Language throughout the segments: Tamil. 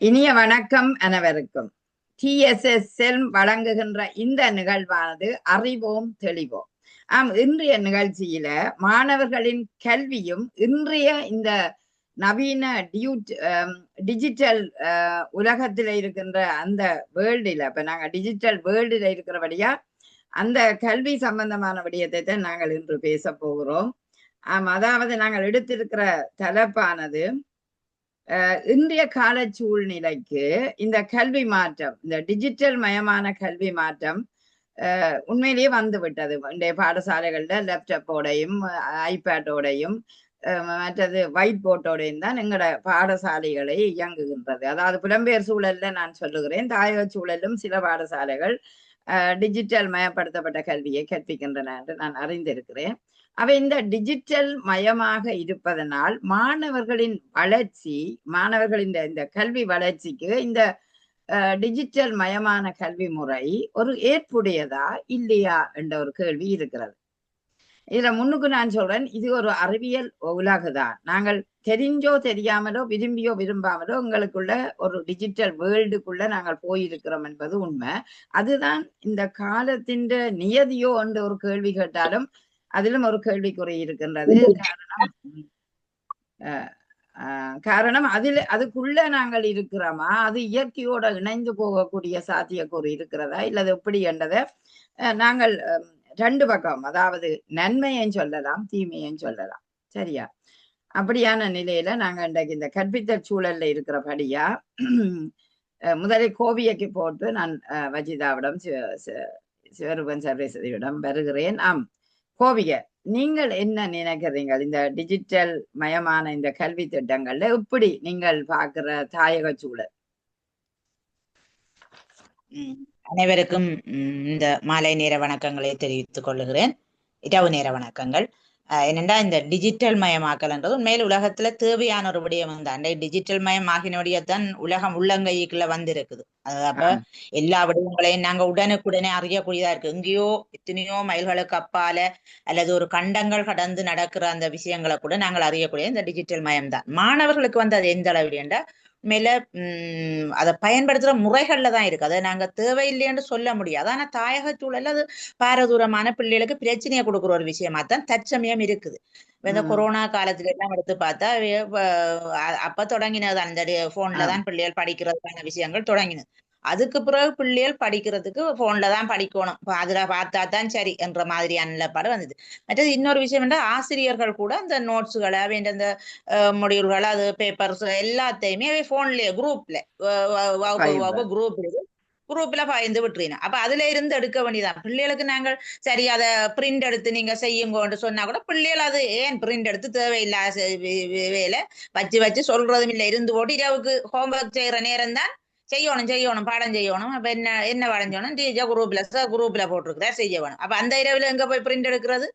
இனிய வணக்கம் அனைவருக்கும். TSS செல்ம் வழங்குகின்ற இந்த நிகழ்வானது அறிவோம் தெளிவோம். இன்றைய நிகழ்ச்சியில மாணவர்களின் கல்வியும் இன்றைய இந்த நவீன டிஜிட்டல் உலகத்துல இருக்கின்ற அந்த வேர்ல்டில், இப்ப நாங்க டிஜிட்டல் வேர்ல்டில் இருக்கிறபடியா அந்த கல்வி சம்பந்தமான விடயத்தை தான் நாங்கள் இன்று பேச போகிறோம். அதாவது நாங்கள் எடுத்திருக்கிற தலைப்பானது இன்றைய கால சூழ்நிலைக்கு இந்த கல்வி மாற்றம், இந்த டிஜிட்டல் மயமான கல்வி மாற்றம் உண்மையிலேயே வந்து விட்டது. இன்றைய பாடசாலைகள்ல லேப்டாப்போடையும் ஐபேட்டோடையும் மற்றது ஒயிட் போர்ட்டோடையும் தான் எங்களோட பாடசாலைகளை இயங்குகின்றது. அதாவது புலம்பெயர் சூழல்ல நான் சொல்லுகிறேன், தாயக சூழலும் சில பாடசாலைகள் டிஜிட்டல் மயப்படுத்தப்பட்ட கல்வியை கற்பிக்கின்றன என்று நான் அறிந்திருக்கிறேன். அவை இந்த டிஜிட்டல் மயமாக இருப்பதனால் மாணவர்களின் வளர்ச்சி, மாணவர்களின் இந்த கல்வி வளர்ச்சிக்கு இந்த டிஜிட்டல் மயமான கல்வி முறை ஒரு ஏற்புடையதா இல்லையா என்ற ஒரு கேள்வி இருக்கிறது. இதுல முன்னுக்கு நான் சொல்றேன், இது ஒரு அறிவியல் உலகுதான். நாங்கள் தெரிஞ்சோ தெரியாமலோ விரும்பியோ விரும்பாமலோ உங்களுக்குள்ள ஒரு டிஜிட்டல் வேர்ல்டுக்குள்ள நாங்கள் போயிருக்கிறோம் என்பது உண்மை. அதுதான் இந்த காலத்தின் நியதியோ என்று ஒரு கேள்வி கேட்டாலும் அதிலும் ஒரு கேள்விக்குறி இருக்கின்றது. காரணம் அதுக்குள்ள நாங்கள் இருக்கிறோமா, அது இயற்கையோட இணைந்து போகக்கூடிய சாத்தியக்கூறு இருக்கிறதா இல்லது எப்படி என்றதை நாங்கள் ரெண்டு பக்கம், அதாவது நன்மையும் சொல்லலாம் தீமையும் சொல்லலாம். சரியா? அப்படியான நிலையில நாங்க இன்றைக்கு இந்த கற்பித்தல் சூழல்ல இருக்கிறபடியா முதலில் கோவியக்கு போட்டு நான் வஜிதாவிடம் சிவரூபன் சர்வேஸ்வரியிடம் வருகிறேன். கோவிய, நீங்கள் என்ன நினைக்கிறீங்க இந்த டிஜிட்டல் மயமான இந்த கல்வி திட்டங்கள்ல எப்படி நீங்கள் பார்க்கிற தாயக சூழல்? அனைவருக்கும் இந்த மாலை நேர வணக்கங்களை தெரிவித்துக் கொள்ளுகிறேன். இரவு நேர வணக்கங்கள். என்னென்னா, இந்த டிஜிட்டல் மயமாக்கல்ன்றது உண்மையில் உலகத்துல தேவையான ஒரு விடயம் தான். டிஜிட்டல் மயமாகினோடையத்தான் உலகம் உள்ளங்கைக்குள்ள வந்திருக்குது. அப்ப எல்லா விடயங்களையும் நாங்க உடனுக்குடனே அறியக்கூடியதா இருக்கு. எங்கேயோ எத்தனையோ மைல்களுக்கு அப்பால அல்லது ஒரு கண்டங்கள் கடந்து நடக்கிற அந்த விஷயங்களை கூட நாங்கள் அறியக்கூடிய இந்த டிஜிட்டல் மயம் தான். மாணவர்களுக்கு வந்து அது எந்த அளவு என்றா மேல அதை பயன்படுத்துற முறைகள்ல தான் இருக்கு. அதை நாங்க தேவையில்லைன்னு சொல்ல முடியாது. ஆனா தாயக சூழல்ல அது பாரதூரமான பிள்ளைகளுக்கு பிரச்சனையை கொடுக்குற ஒரு விஷயமா தான் தற்சமயம் இருக்குது. இந்த கொரோனா காலத்துல எல்லாம் எடுத்து பார்த்தா அப்ப தொடங்கினது அந்த போன்ல தான் பிள்ளைகள் படிக்கிறதுக்கான விஷயங்கள் தொடங்கினது. அதுக்கு பிறகு பிள்ளைகள் படிக்கிறதுக்கு போன்ல தான் படிக்கணும், அதுல பார்த்தா தான் சரி என்ற மாதிரியான நிலப்பாடு வந்தது. மற்றது இன்னொரு விஷயம் என்றால் ஆசிரியர்கள் கூட அந்த நோட்ஸுகளை வேண்ட அந்த மொடியூல்கள் அது பேப்பர்ஸ் எல்லாத்தையுமே போன்லயே குரூப்ல குரூப்ல பாய்ந்து விட்டுறீங்க. அப்ப அதுல இருந்து எடுக்க வேண்டியதான். பிள்ளைகளுக்கு நாங்கள் சரி அதை பிரிண்ட் எடுத்து நீங்க செய்யுங்கன்னு சொன்னா கூட பிள்ளைகள் அது ஏன் பிரிண்ட் எடுத்து தேவையில்லாத வேலை வச்சு வச்சு சொல்றதும் இல்லை. இருந்து போட்டு இரவுக்கு ஹோம்ஒர்க் செய்யற நேரம் தான் செய்யணும் பாடம் செய்யணும். அப்ப என்ன பாடம் செய்யணும், டீச்சர் குரூப்ல போட்டிருக்கிறா செய்ய வேணும். அப்ப அந்த இரவுல எங்க போய் பிரிண்ட் எடுக்கிறது?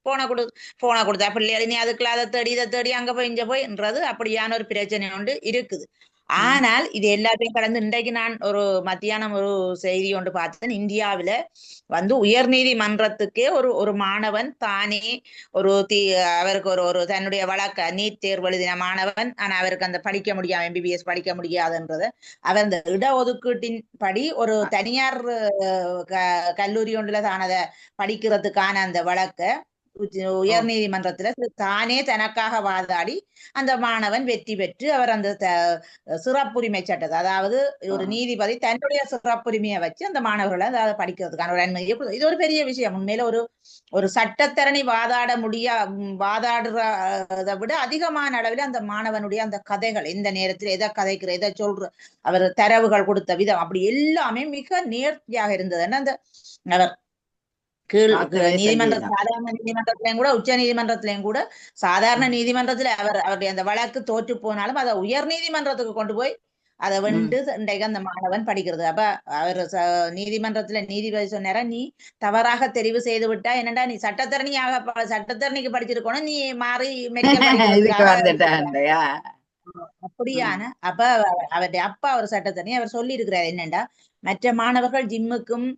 போனை கொடுத்தா பிள்ளைகள் நீ அதுக்குள்ள அதை தேடி இதை தேடி அங்க போய் இங்க போய்ன்றது அப்படியான ஒரு பிரச்சனை ஒன்று இருக்குது. ஆனால் இது எல்லாத்தையும் கடந்து இன்றைக்கு நான் ஒரு மத்தியானம் ஒரு செய்தி ஒன்று பார்த்தேன். இந்தியாவில வந்து உயர் நீதிமன்றத்துக்கே ஒரு மாணவன் தானே அவருக்கு ஒரு தன்னுடைய வழக்க நீட் தேர்வு எழுதின மாணவன், ஆனா அவருக்கு அந்த படிக்க முடியாது, MBBS படிக்க முடியாதுன்றத அவர் அந்த இடஒதுக்கீட்டின் படி ஒரு தனியார் கல்லூரி ஒன்றுல தானதை படிக்கிறதுக்கான அந்த வழக்க உயர் நீதிமன்றத்துல தானே தனக்காக வாதாடி அந்த மாணவன் வெற்றி பெற்று அவர் அந்த சிறப்புரிமை சட்டத்தை, அதாவது ஒரு நீதிபதி தன்னுடைய சிறப்புரிமையை வச்சு அந்த மாணவர்களை அதாவது படிக்கிறதுக்கான ஒரு அனுமதியை. இது ஒரு பெரிய விஷயம். உண்மையில ஒரு சட்டத்தரணி வாதாடுறதை விட அதிகமான அளவில் அந்த மாணவனுடைய அந்த கதைகள், எந்த நேரத்தில் எதை கதைக்கிற எதை சொல்ற அவர் தரவுகள் கொடுத்த விதம் அப்படி எல்லாமே மிக நேர்த்தியாக இருந்தது. அந்த அவர் நீதிமன்ற சாதாரண நீதிமன்றத்திலையும் கூட உச்ச நீதிமன்றத்திலையும் கூட சாதாரண நீதிமன்றத்துல அவருடைய அந்த வழக்கு தோற்று போனாலும் அதை உயர் நீதிமன்றத்துக்கு கொண்டு போய் அதை வந்து இன்றைக்கு அந்த மாணவன் படிக்கிறது. அப்ப அவர் நீதிமன்றத்துல நீதிபதி சொன்னாரா, நீ தவறாக தெரிவு செய்து விட்டா என்னடா நீ சட்டத்தரணிக்கு படிச்சிருக்கணும், நீ மாறி மெடிக்கல் அப்படியான. அப்ப அவருடைய அப்பா ஒரு சட்டத்தரணி, அவர் சொல்லி இருக்கிறார் என்னண்டா, மற்ற மாணவர்கள் ஜிம்முக்கும்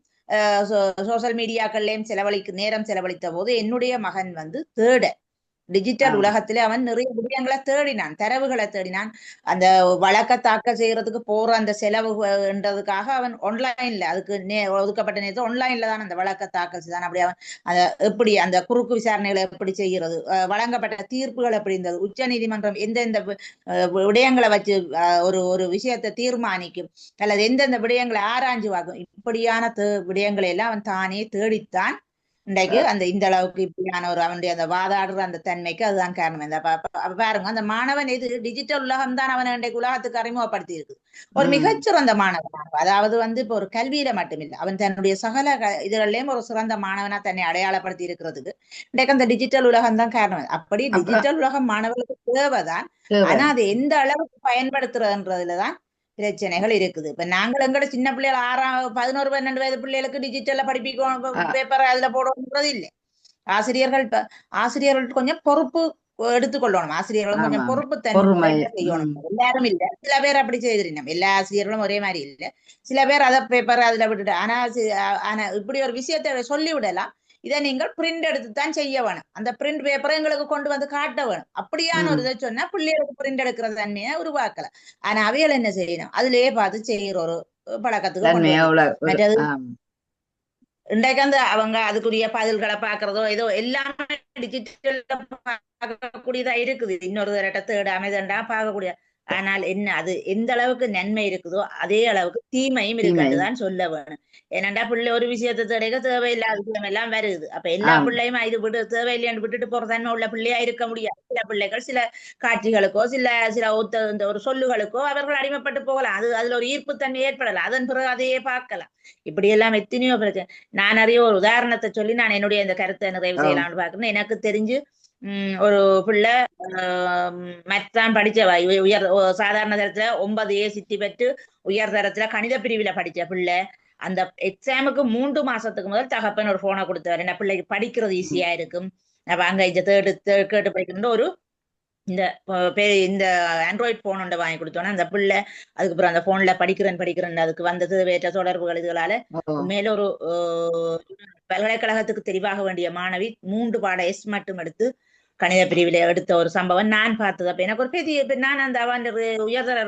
சோசியல் மீடியாக்கள்லயும் நேரம் செலவழித்த போது என்னுடைய மகன் வந்து டிஜிட்டல் உலகத்திலே அவன் நிறைய விடயங்களை தேடினான், தரவுகளை தேடினான். அந்த வழக்க தாக்கல் செய்யறதுக்கு போற அந்த செலவுன்றதுக்காக அவன் ஆன்லைன்ல அதுக்கு ஒதுக்கப்பட்ட நேரத்தில் ஆன்லைன்ல தான் அந்த வழக்க தாக்கல் செய்தான். அப்படி அவன் எப்படி அந்த குறுக்கு விசாரணைகளை எப்படி செய்கிறது, வழங்கப்பட்ட தீர்ப்புகள் எப்படி இருந்தது, உச்ச நீதிமன்றம் எந்தெந்த விடயங்களை வச்சு ஒரு ஒரு விஷயத்தை தீர்மானிக்கும் அல்லது எந்தெந்த விடயங்களை ஆராய்ஞ்சு வாக்கும், இப்படியான விடயங்களை எல்லாம் அவன் தானே தேடித்தான் இன்றைக்கு அந்த இந்த அளவுக்கு இப்படியான ஒரு அவனுடைய அந்த வாதாடுற அந்த தன்மைக்கு அதுதான் காரணம். பாருங்க, அந்த மாணவன் இது டிஜிட்டல் உலகம் தான் அவன் இன்றைக்கு உலகத்துக்கு அறிமுகப்படுத்தி இருக்குது. ஒரு மிகச்சிறந்த மாணவன். அதாவது இப்ப ஒரு கல்வியில மட்டுமில்லை, அவன் தன்னுடைய சகல இதுகள்லயும் ஒரு சிறந்த மாணவனா தன்னை அடையாளப்படுத்தி இருக்கிறதுக்கு இன்றைக்கு அந்த டிஜிட்டல் உலகம் தான் காரணம். அப்படி டிஜிட்டல் உலகம் மாணவர்களுக்கு தேவைதான். ஆனா அதை எந்த அளவுக்கு பயன்படுத்துறதுன்றதுலதான் பிரச்சனைகள் இருக்குது. இப்ப நாங்கள் எங்கட சின்ன பிள்ளைகள் 11 12 வயது பிள்ளைகளுக்கு டிஜிட்டல்ல படிப்பிக்கணும், பேப்பர் அதுல போடணும்ன்றது இல்லை. ஆசிரியர்கள் கொஞ்சம் பொறுப்பு எடுத்துக்கொள்ளணும். ஆசிரியர்களும் கொஞ்சம் பொறுப்பு தன்மை செய்யணும். எல்லாரும் இல்ல, சில பேர் அப்படி செய்திருந்தோம். எல்லா ஆசிரியர்களும் ஒரே மாதிரி இல்ல. சில பேர் அதை பேப்பர் அதுல விட்டுட்டு ஆனா இப்படி ஒரு விஷயத்தை சொல்லி விடலாம், இதை நீங்கள் பிரிண்ட் எடுத்துத்தான் செய்ய வேணும், அந்த பிரிண்ட் பேப்பரை எங்களுக்கு கொண்டு வந்து காட்ட வேணும். அப்படியான ஒரு இதை சொன்னா பிள்ளைகளுக்கு பிரிண்ட் எடுக்கிற தன்மையை உருவாக்கலாம். ஆனா அவைகள் என்ன செய்யணும், அதுலயே பார்த்து செய்யற ஒரு பழக்கத்துக்கு மற்றது இன்றைக்கு அவங்க அதுக்குரிய பதில்களை பாக்குறதோ ஏதோ எல்லாமே டிஜிட்டல் பார்க்கக்கூடியதா இருக்குது. இன்னொரு தரட்ட தேடாம இதண்டா பார்க்கக்கூடிய. ஆனால் என்ன, அது எந்த அளவுக்கு நன்மை இருக்குதோ அதே அளவுக்கு தீமையும் இருக்குன்னுதான் சொல்ல வேணும். ஏனண்டா பிள்ளை ஒரு விஷயத்தை தேடைக்க தேவையில்லாத விஷயம் எல்லாம் வருது. அப்ப எல்லா பிள்ளையும் இது விட்டு தேவையில்லைன்னு விட்டுட்டு போற தன்மை உள்ள பிள்ளையா இருக்க முடியாது. சில பிள்ளைகள் சில காட்சிகளுக்கோ சில இந்த ஒரு சொல்லுகளுக்கோ அவர்கள் அடிமைப்பட்டு போகலாம். அதுல ஒரு ஈர்ப்பு தன்மை ஏற்படலாம். அதன் பிறகு அதையே பார்க்கலாம். இப்படி எல்லாம் எத்தனையோ பிரச்சனை. நான் அறிய ஒரு உதாரணத்தை சொல்லி நான் என்னுடைய இந்த கருத்தை நிறைவு செய்யலாம்னு பாக்குறேன். எனக்கு தெரிஞ்சு ஒரு பிள்ளை மத்தான் படிச்சவா, உயர் சாதாரண தரத்துல 9A சித்தி பெற்று உயர் தரத்துல கணித பிரிவுல படிச்ச பிள்ளை. அந்த எக்ஸாமுக்கு 3 மாசத்துக்கு முதல் தகப்பன் ஒரு போனை கொடுத்தாரு, என்ன பிள்ளைக்கு படிக்கிறது ஈஸியா இருக்கும், அங்க கேட்டு படிக்கணும் ஒரு இந்த ஆண்ட்ராய்ட் போன் ஒன்றை வாங்கி கொடுத்தோன்னா அந்த பிள்ளை அதுக்கப்புறம் அந்த போன்ல படிக்கிறேன் அதுக்கு வந்தது வேற்ற தொடர்புகள் இதுகளால மேல ஒரு பல்கலைக்கழகத்துக்கு தெரிவாக வேண்டிய மாணவி 3 பாட எஸ் மட்டும் எடுத்து கணித பிரிவில எடுத்த ஒரு சம்பவம் நான் பார்த்தது. அப்ப எனக்கு ஒரு பெரிய நான் அந்த அவன் உயர்தர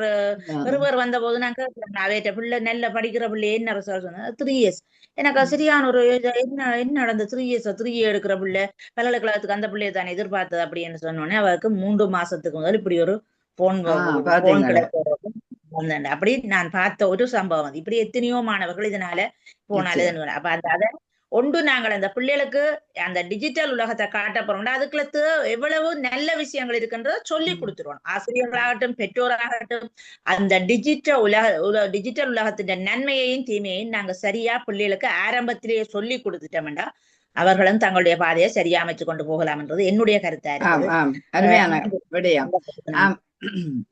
பெறுவர் வந்த போது நான் கேட்கிறேன், அவையிட்ட பிள்ளை நல்ல படிக்கிற பிள்ளை என்ன ரிசல்ட் சொன்ன 3 இயர்ஸ். எனக்கு சரியான ஒரு என்ன நடந்த 3 இயர்ஸ் 3A எடுக்கிற பிள்ளை பல்கலைக்கழகத்துக்கு அந்த பிள்ளையை தானே எதிர்பார்த்தது அப்படின்னு சொன்னோடனே அவருக்கு 3 மாசத்துக்கு முதல் இப்படி ஒரு போன் கிடைக்க அப்படி நான் பார்த்த ஒரு சம்பவம். இப்படி எத்தனையோ மாணவர்கள் இதனால போனாலே அப்ப அதை ஒன்று நாங்கள் அந்த பிள்ளைகளுக்கு அந்த டிஜிட்டல் உலகத்தை காட்ட போறோம்னா அதுக்குள்ள எவ்வளவு நல்ல விஷயங்கள் இருக்குன்றத சொல்லி கொடுத்துருவோம். ஆசிரியர்களாகட்டும் பெற்றோராகட்டும் அந்த டிஜிட்டல் உலகத்தின் நன்மையையும் தீமையையும் நாங்க சரியா பிள்ளைகளுக்கு ஆரம்பத்திலேயே சொல்லி கொடுத்துட்டோம்னா அவர்களும் தங்களுடைய பாதையை சரியா அமைச்சு கொண்டு போகலாம் என்றது என்னுடைய கருத்தா இருக்கு.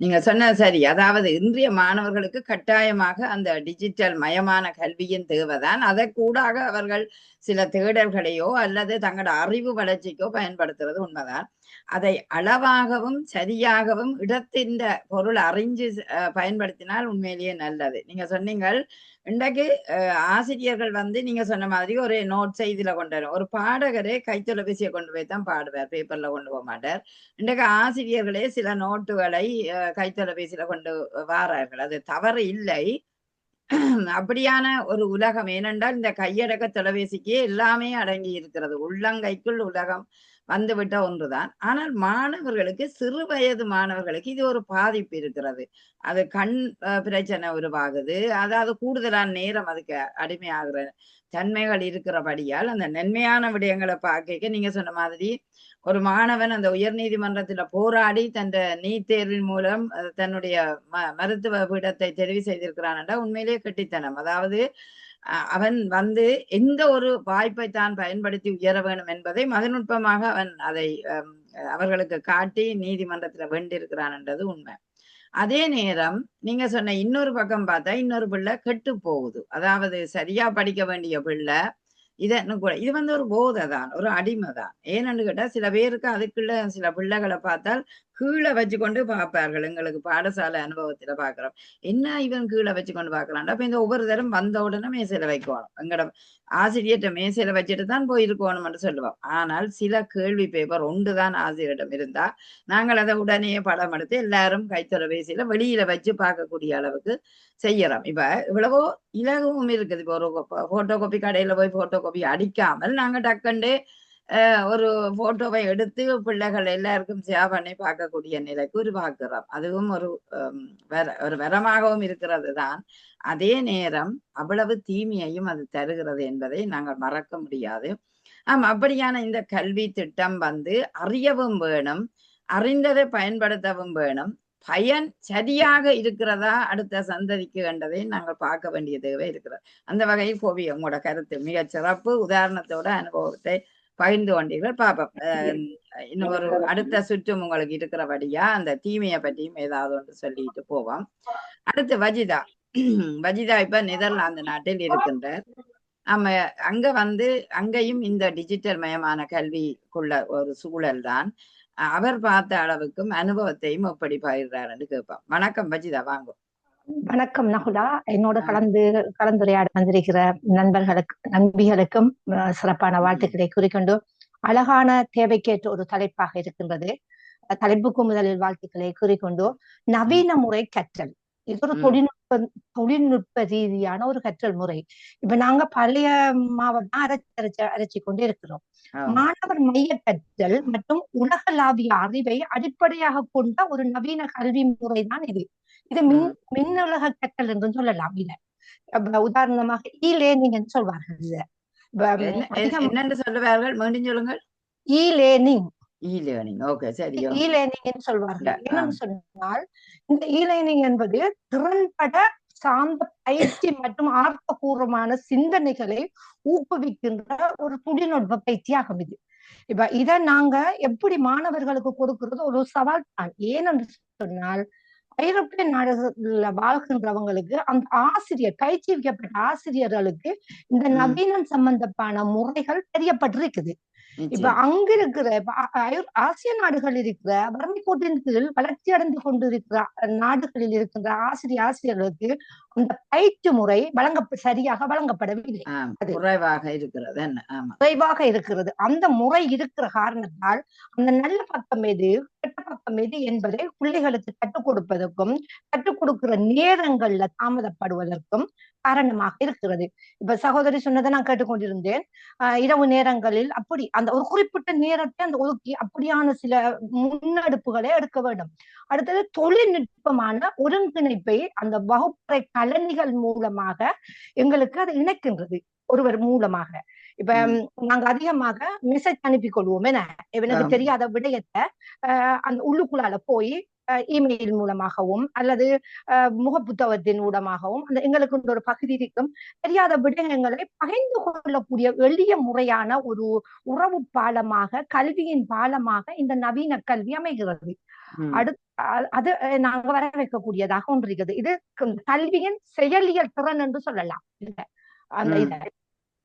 நீங்க சொன்னது சரி. அதாவது இன்றைய மாணவர்களுக்கு கட்டாயமாக அந்த டிஜிட்டல் மயமான கல்வியின் தேவைதான். அதை கூடாக அவர்கள் சில தேடல்களையோ அல்லது தங்களோட அறிவு வளர்ச்சிக்கோ பயன்படுத்துறது உண்மைதான். அதை அளவாகவும் சரியாகவும் இடத்தின் பொருள் அறிஞ்சு பயன்படுத்தினால் உண்மையிலேயே நல்லது. நீங்க சொன்னீங்கள் இன்றைக்கு ஆசிரியர்கள் நீங்க சொன்ன மாதிரி ஒரு நோட்ஸை இதுல கொண்டு வரும். ஒரு பாடகரே கைத்தொலைபேசியை கொண்டு போய் தான் பாடுவார், பேப்பர்ல கொண்டு போக மாட்டார். இன்றைக்கு ஆசிரியர்களே சில நோட்டுகளை கைத்தொலைபேசியில கொண்டு வாரார்கள். அது தவறு இல்லை. அப்படியான ஒரு உலகம். ஏனென்றால் இந்த கையடக்க தொலைபேசிக்கு எல்லாமே அடங்கி இருக்கிறது. உள்ளங்கைக்குள் உலகம் வந்துவிட்ட ஒன்றுதான். ஆனால் மாணவர்களுக்கு, சிறு வயது மாணவர்களுக்கு இது ஒரு பாதிப்பு இருக்கிறது. அது கண் பிரச்சனை உருவாகுது. அதாவது கூடுதலான நேரம் அதுக்கு அடிமையாகிற தன்மைகள் இருக்கிறபடியால் அந்த நன்மையான விடயங்களை பார்க்க நீங்க சொன்ன மாதிரி ஒரு மாணவன் அந்த உயர் நீதிமன்றத்துல போராடி தன் நீட் தேர்வின் மூலம் தன்னுடைய மருத்துவ பீடத்தை தெரிவு செய்திருக்கிறான். உண்மையிலேயே கெட்டித்தனம். அதாவது அவன் எந்த ஒரு வாய்ப்பை தான் பயன்படுத்தி உயர வேணும் என்பதை மதிநுட்பமாக அவன் அதை அவர்களுக்கு காட்டி நீதிமன்றத்துல வென்றிருக்கிறான் என்றது உண்மை. அதே நேரம் நீங்க சொன்ன இன்னொரு பக்கம் பார்த்தா இன்னொரு பிள்ளை கெட்டு போகுது. அதாவது சரியா படிக்க வேண்டிய பிள்ளை இதன்னு கூட இது ஒரு போதை தான், ஒரு அடிமை தான். ஏன்னு கேட்டா சில பேருக்கு அதுக்குள்ள சில பிள்ளைகளை பார்த்தால் கீழே வச்சுக்கொண்டு பார்ப்பார்கள். எங்களுக்கு பாடசாலை அனுபவத்துல பாக்குறோம். என்ன இவன் கீழே வச்சுக்கொண்டு பார்க்கலாம்டா. அப்ப இந்த ஒவ்வொரு தரம் வந்த உடனே மேசையில வைக்கணும். எங்கட ஆசிரியர்கிட்ட மேசையில வச்சுட்டு தான் போயிருக்கணும் என்று சொல்லுவோம். ஆனால் சில கேள்வி பேப்பர் ஒன்றுதான் ஆசிரியரிடம் இருந்தா நாங்கள் அதை உடனே படம் எடுத்து எல்லாரும் கைத்தொலைபேசியில வெளியில வச்சு பார்க்கக்கூடிய அளவுக்கு செய்யறோம். இப்ப இவ்வளவோ இலகவும் இருக்குது. இப்ப ஒரு போட்டோ காப்பி கடையில போய் போட்டோ காப்பி அடிக்காமல் நாங்க டக்குண்டே ஒரு போட்டோவை எடுத்து பிள்ளைகள் எல்லாருக்கும் ஷேர் பண்ணி பார்க்கக்கூடிய நிலைக்கு உருவாக்குறோம். அதுவும் ஒரு வரமாகவும் இருக்கிறது தான். அதே நேரம் அவ்வளவு தீமையையும் அது தருகிறது என்பதை நாங்கள் மறக்க முடியாது. அப்படியான இந்த கல்வி திட்டம் அறியவும் வேணும், அறிந்ததை பயன்படுத்தவும் வேணும். பயன் சரியாக இருக்கிறதா அடுத்த சந்ததிக்கு என்றதை நாங்கள் பார்க்க வேண்டிய தேவை இருக்கிறது. அந்த வகையில் கோவி உங்களோட கருத்து மிகச் சிறப்பு. உதாரணத்தோட அனுபவத்தை பகிர்ந்து கொண்டீர்கள். பாப்போம் இன்னும் ஒரு அடுத்த சுற்றும் உங்களுக்கு இருக்கிறபடியா அந்த தீமையை பற்றியும் ஏதாவது ஒன்று சொல்லிட்டு போவோம். அடுத்து வஜிதா. வஜிதா இப்ப நெதர்லாந்து நாட்டில் இருக்கின்றார். அங்க அங்கேயும் இந்த டிஜிட்டல் மயமான கல்விக்குள்ள ஒரு சூழல் தான். அவர் பார்த்த அளவுக்கும் அனுபவத்தையும் எப்படி பகிர்றார் என்று கேட்போம். வணக்கம் வஜிதா, வாங்க. வணக்கம் நகுலா. என்னோட கலந்துரையாட வந்திருக்கிற நண்பிகளுக்கும் சிறப்பான வாழ்த்துக்களை குறிக்கொண்டு அழகான தேவைக்கேற்ற ஒரு தலைப்பாக இருக்கின்றது. தலைப்புக்கு முதலில் வாழ்த்துக்களை கூறிக்கொண்டு நவீன முறை கற்றல் இது ஒரு தொழில்நுட்ப ரீதியான ஒரு கற்றல் முறை. இப்ப நாங்க பழைய மாவட்டம் அரைச்சி கொண்டு இருக்கிறோம். மாணவர் மைய கற்றல் மற்றும் உலகளாவிய அறிவை அடிப்படையாக கொண்ட ஒரு நவீன கல்வி முறை தான் இது. இது மின்னுலக கற்றல் என்று சொல்லலாம். இத உதாரணமாக லேர்னிங் என்று சொல்வார்கள். என்னென்று சொல்லுவார்கள், மீண்டும் சொல்லுங்கள். லேர்னிங் சொல்வார்கள். என்னன்னு சொன்னால் இந்த லேர்னிங் என்பது திறன்பட சார்ந்த பயிற்சி மற்றும் ஆர்வபூர்வமான சிந்தனைகளை ஊக்குவிக்கின்ற ஒரு தொழில்நுட்ப பயிற்சியாகும் இது. இப்ப இதை நாங்க எப்படி மாணவர்களுக்கு கொடுக்கிறது ஒரு சவால் தான். ஏனென்று சொன்னால் ஐரோப்பிய நாடுகள்ல வாழ்கின்றவங்களுக்கு அந்த ஆசிரியர் பயிற்சிக்கப்பட்ட ஆசிரியர்களுக்கு இந்த நவீனம் சம்பந்தமான முறைகள் தெரியப்பட்டிருக்குது. இப்ப அங்க இருக்கிற ஆசிய நாடுகள் இருக்கிற வறுமை கோட்டின் கீழ் வளர்ச்சி அடைந்து கொண்டிருக்கிற நாடுகளில் இருக்கின்ற ஆசிரியர்களுக்கு அந்த பயிற்சி முறை சரியாக வழங்கப்படவில்லை. குறைவாக இருக்கிறது. அந்த முறை இருக்கிற காரணத்தால் அந்த நல்ல பக்கம் எது கெட்ட பக்கம் எது என்பதை பிள்ளைகளுக்கு கற்றுக் கொடுப்பதற்கும் கற்றுக் கொடுக்கிற நேரங்கள்ல தாமதப்படுவதற்கும் காரணமாக இருக்கிறது. இப்ப சகோதரி சொன்னதை நான் கேட்டுக்கொண்டிருந்தேன். இரவு நேரங்களில் அப்படி அந்த ஒரு குறிப்பிட்ட நேரத்தை அந்த ஒதுக்கி அப்படியான சில முன்னெடுப்புகளை எடுக்க வேண்டும். அடுத்தது தொழில்நுட்பமான ஒருங்கிணைப்பை அந்த வகுப்பறை கலனிகள் மூலமாக எங்களுக்கு அதை இணைக்கின்றது. ஒருவர் மூலமாக இப்ப நாங்க அதிகமாக மெசேஜ் அனுப்பி கொள்வோம். எனக்கு தெரியாத விடயத்தை அந்த உள்ளுக்குள்ளால போய் இமெயில் மூலமாகவும் அல்லது முகப்புத்தகத்தின் மூலமாகவும் அந்த எங்களுக்கு ஒரு பகுதி இருக்கும் தெரியாத விடயங்களை பகிர்ந்து கொள்ளக்கூடிய எளிய முறையான ஒரு உறவு பாலமாக கல்வியின் பாலமாக இந்த நவீன கல்வி அமைகிறது. அது நாங்க வர வைக்கக்கூடியதாக ஒன்று இருக்குது. இது கல்வியின் செயலியல் திறன் என்று சொல்லலாம். அந்த இத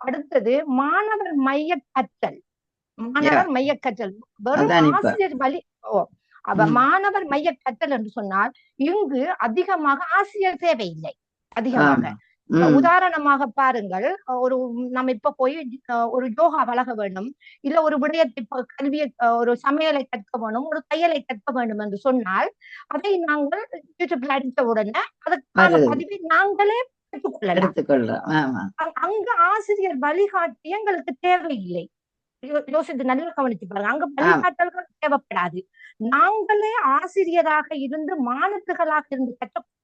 அடுத்தது மாணவர் மைய கற்றல். வெறும் ஆசிரியர் வழி மாணவர் மைய கற்றல் என்று சொன்னால் இங்கு அதிகமாக ஆசிரியர் தேவையில்லை. அதிகமாக உதாரணமாக பாருங்கள், நம்ம இப்ப போய் ஒரு யோகா வழங்க வேண்டும், இல்ல ஒரு விடயத்தை கல்வியை ஒரு சமையலை கற்க வேணும், ஒரு தையலை கற்க வேண்டும் என்று சொன்னால் அதை நாங்கள் யூடியூப்ல அடித்த உடனே அதுக்கான பதிவை நாங்களே எடுத்துக்கொள்ளலாம். அங்க ஆசிரியர் வழிகாட்டி எங்களுக்கு தேவையில்லை. யோசித்து நல்லா கவனிச்சு பாருங்க. அங்க வழிகாட்டல்கள் தேவைப்படாது. நாங்களே ஆசிரியராக இருந்து மாணவர்களாக இருந்து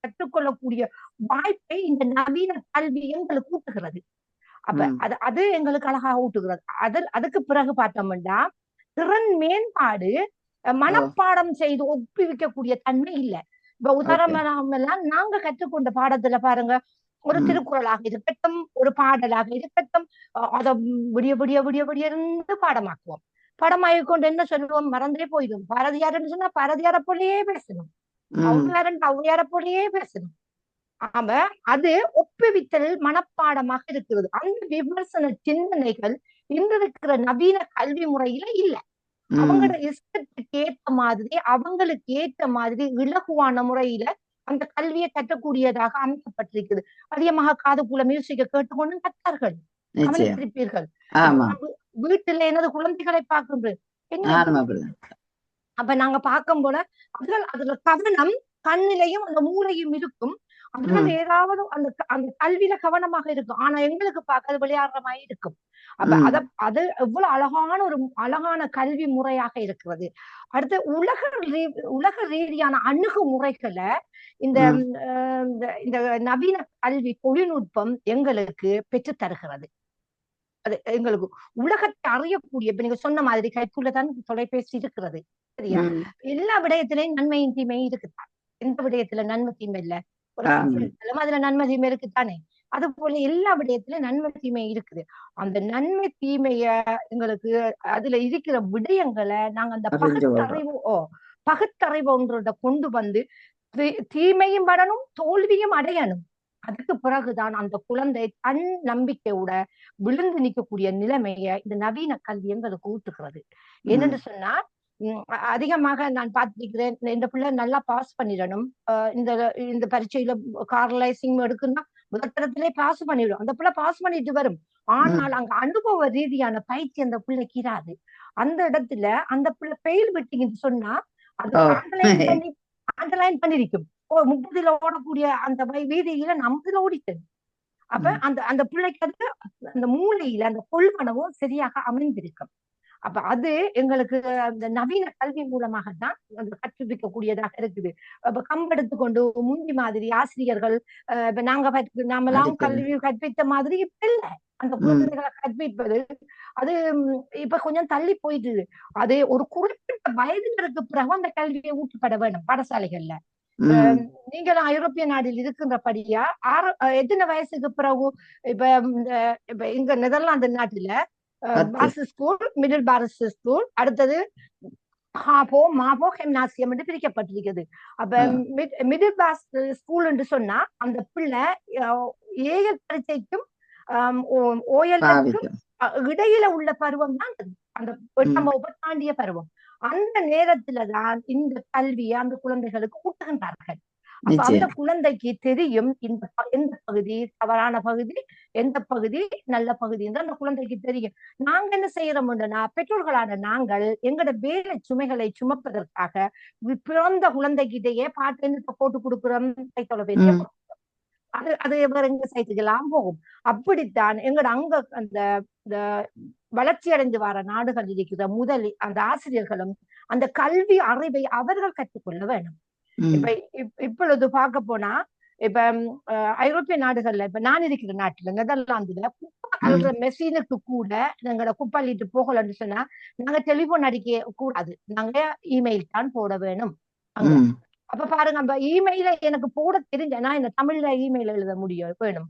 கற்றுக்கொள்ளக்கூடிய வாய்ப்பை இந்த நவீன கல்வி எங்களுக்கு ஊட்டுகிறது. அப்ப அது எங்களுக்கு அழகாக ஊட்டுகிறது. அதுக்கு பிறகு பார்த்தோம்னா திறன் மேம்பாடு மனப்பாடம் செய்து ஒப்புவிக்கக்கூடிய தன்மை இல்லை. இப்ப உதாரணம் எல்லாம் நாங்க கற்றுக்கொண்ட பாடத்துல பாருங்க, ஒரு திருக்குறளாக இருக்கட்டும், ஒரு பாடலாக இருக்கட்டும், அதை விடிய விடிய விடிய விடிய இருந்து பாடமாக்குவோம். படமாகி கொண்டு என்ன சொல்லுவோம், மறந்தே போயிடும். பாரதியார்ன்னு சொன்னா பாரதியார போலயே பேசணும், ஔவையார போலயே பேசணும். அது ஒப்புவித்தல் மனப்பாடமாக இருக்கிறது. அந்த விமர்சன சிந்தனைகள் இன்று இருக்கிற நவீன கல்வி முறையில இல்ல. அவங்களோட இஷ்டத்துக்கு ஏற்ற மாதிரி அவங்களுக்கு ஏற்ற மாதிரி இலகுவான முறையில அந்த கல்வியை கற்றக்கூடியதாக அமைக்கப்பட்டிருக்குது. அதிகமாக காதுக்குள்ள மியூசிக்கை கேட்டுக்கொண்டு கற்றார்கள், கவனித்திருப்பீர்கள். வீட்டுல எனது குழந்தைகளை பார்க்கின்றேன். அப்ப நாங்க பார்க்கும் போல அதுல கவனம் கண்ணிலையும் அந்த மூளையும் இருக்கும். அதனால ஏதாவது அந்த அந்த கல்வியில கவனமாக இருக்கும். ஆனா எங்களுக்கு பார்க்க அது விளையாடுற மாதிரி இருக்கும். அப்ப அது எவ்வளவு அழகான கல்வி முறையாக இருக்கிறது. அடுத்து உலக ரீதியான அணுகுமுறைகளை இந்த இந்த நவீன கல்வி தொழில்நுட்பம் எங்களுக்கு பெற்று தருகிறது. அது எங்களுக்கு உலகத்தை அறியக்கூடிய, இப்ப நீங்க சொன்ன மாதிரி கைக்குள்ளதான் தொலைபேசி இருக்கிறது, சரியா? எல்லா விடயத்திலையும் நன்மையும் தீமையும் இருக்குதான். எந்த விடயத்துல நன்மை தீமை இல்ல, ஒரு அதுல நன்மை தீமை இருக்குதானே? அது போல எல்லா விடயத்திலும் நன்மை தீமை இருக்குது. அந்த நன்மை தீமைய எங்களுக்கு அதுல இருக்கிற விடயங்களை நாங்க அந்த பகுத்தறிவுன்றத கொண்டு வந்து தீமையும் படணும், தோல்வியும் அடையணும். அதுக்கு பிறகுதான் அந்த குழந்தை தன் நம்பிக்கையோட விழுந்து நிற்கக்கூடிய நிலைமைய இந்த நவீன கல்வி எங்களுக்கு ஊட்டுகிறது. என்னன்னு சொன்னா, அதிகமாக நான் பார்த்திருக்கிறேன், இந்த பிள்ளை நல்லா பாஸ் பண்ணிடணும், இந்த பரீட்சையில கார்லைசிங் எடுக்குன்னா முதற்கடத்திலே பாஸ் பண்ணிடும், அந்த பிள்ளை பாஸ் பண்ணிட்டு வரும். ஆனால் அங்க அனுபவ ரீதியான பயிற்சி அந்த பிள்ளைக்கு இராது. அந்த இடத்துல அந்த பிள்ளை ஃபெயில் விட்டீங்கன்னு சொன்னா அது அண்டர்லைன் பண்ணிருக்கும். 30ல ஓடக்கூடிய அந்த வீதியில 50ல ஓடிட்டது. அப்ப அந்த பிள்ளைக்கு அது அந்த மூளையில அந்த கொள்வனவும் சரியாக அமைந்திருக்கும். அப்ப அது எங்களுக்கு அந்த நவீன கல்வி மூலமாக தான் கற்றுவிக்கக்கூடியதாக இருக்குது. அப்ப கம்பெடுத்து கொண்டு முந்தி மாதிரி ஆசிரியர்கள் இப்ப நாமெல்லாம் கல்வி கற்பித்த மாதிரி இப்ப இல்ல. அந்த குழந்தைகளை கற்பிப்பது அது இப்ப கொஞ்சம் தள்ளி போயிட்டு, அது ஒரு குறிப்பிட்ட வயதினருக்கு பிறகு அந்த கல்வியை ஊட்டப்பட வேண்டும் பாடசாலைகள்ல. நீங்களும் ஐரோப்பிய நாட்டில் இருக்கின்றபடியா எத்தனை வயசுக்கு பிறகு இப்ப இங்க நெதர்லாந்து நாட்டுல பாரஸ் ஸ்கூல், மிடில் பாரஸ் ஸ்கூல், அடுத்தது மாபோ ஹெம்னாசியம் என்று பிரிக்கப்பட்டிருக்கிறது. அப்ப மிடில் பாரஸ் ஸ்கூல் என்று சொன்னா அந்த பிள்ளை ஏஎல் பரீட்சைக்கும் ஓஎல்க்கும் இடையில உள்ள பருவம் தான் அந்த 8ஆம் வகுப்பு தாண்டிய பருவம். அந்த நேரத்துலதான் இந்த கல்வியை அந்த குழந்தைகளுக்கு ஊட்டுகின்றார்கள். அப்ப அந்த குழந்தைக்கு தெரியும் எந்த பகுதி தவறான பகுதி, எந்த பகுதி நல்ல பகுதி என்று அந்த குழந்தைக்கு தெரியும். நாங்க என்ன செய்யறோம்னா, பெற்றோர்களான நாங்கள் எங்களோட வேலை சுமைகளை சுமப்பதற்காக பிறந்த குழந்தைகிட்டேயே பாட்டு என்னத்தை போட்டு கொடுக்குறோம், கைத்தொலைபேசியை அது வேற எங்க சைட்டுக்கெல்லாம் போகும். அப்படித்தான் எங்கட அங்க அந்த வளர்ச்சி அடைந்து வர நாடுகள் இருக்கிற அந்த ஆசிரியர்களும் அந்த கல்வி அறிவை அவர்கள் கற்றுக்கொள்ள வேண்டும். இப்பொழுது பார்க்க போனா, இப்ப ஐரோப்பிய நாடுகள்ல, இப்ப நான் இருக்கிற நாட்டுல நெதர்லாந்துல குப்பை மெஷினுக்கு கூட எங்களோட குப்பள்ளிட்டு போகலன்னு சொன்னா நாங்க டெலிபோன் அடிக்க கூடாது, நாங்க இமெயில் தான் போட வேணும். அப்ப பாருங்க, நம்ம இமெயில எனக்கு போட தெரிஞ்ச நான் இந்த தமிழ்ல இமெயில் எழுத முடியும் வேணும்,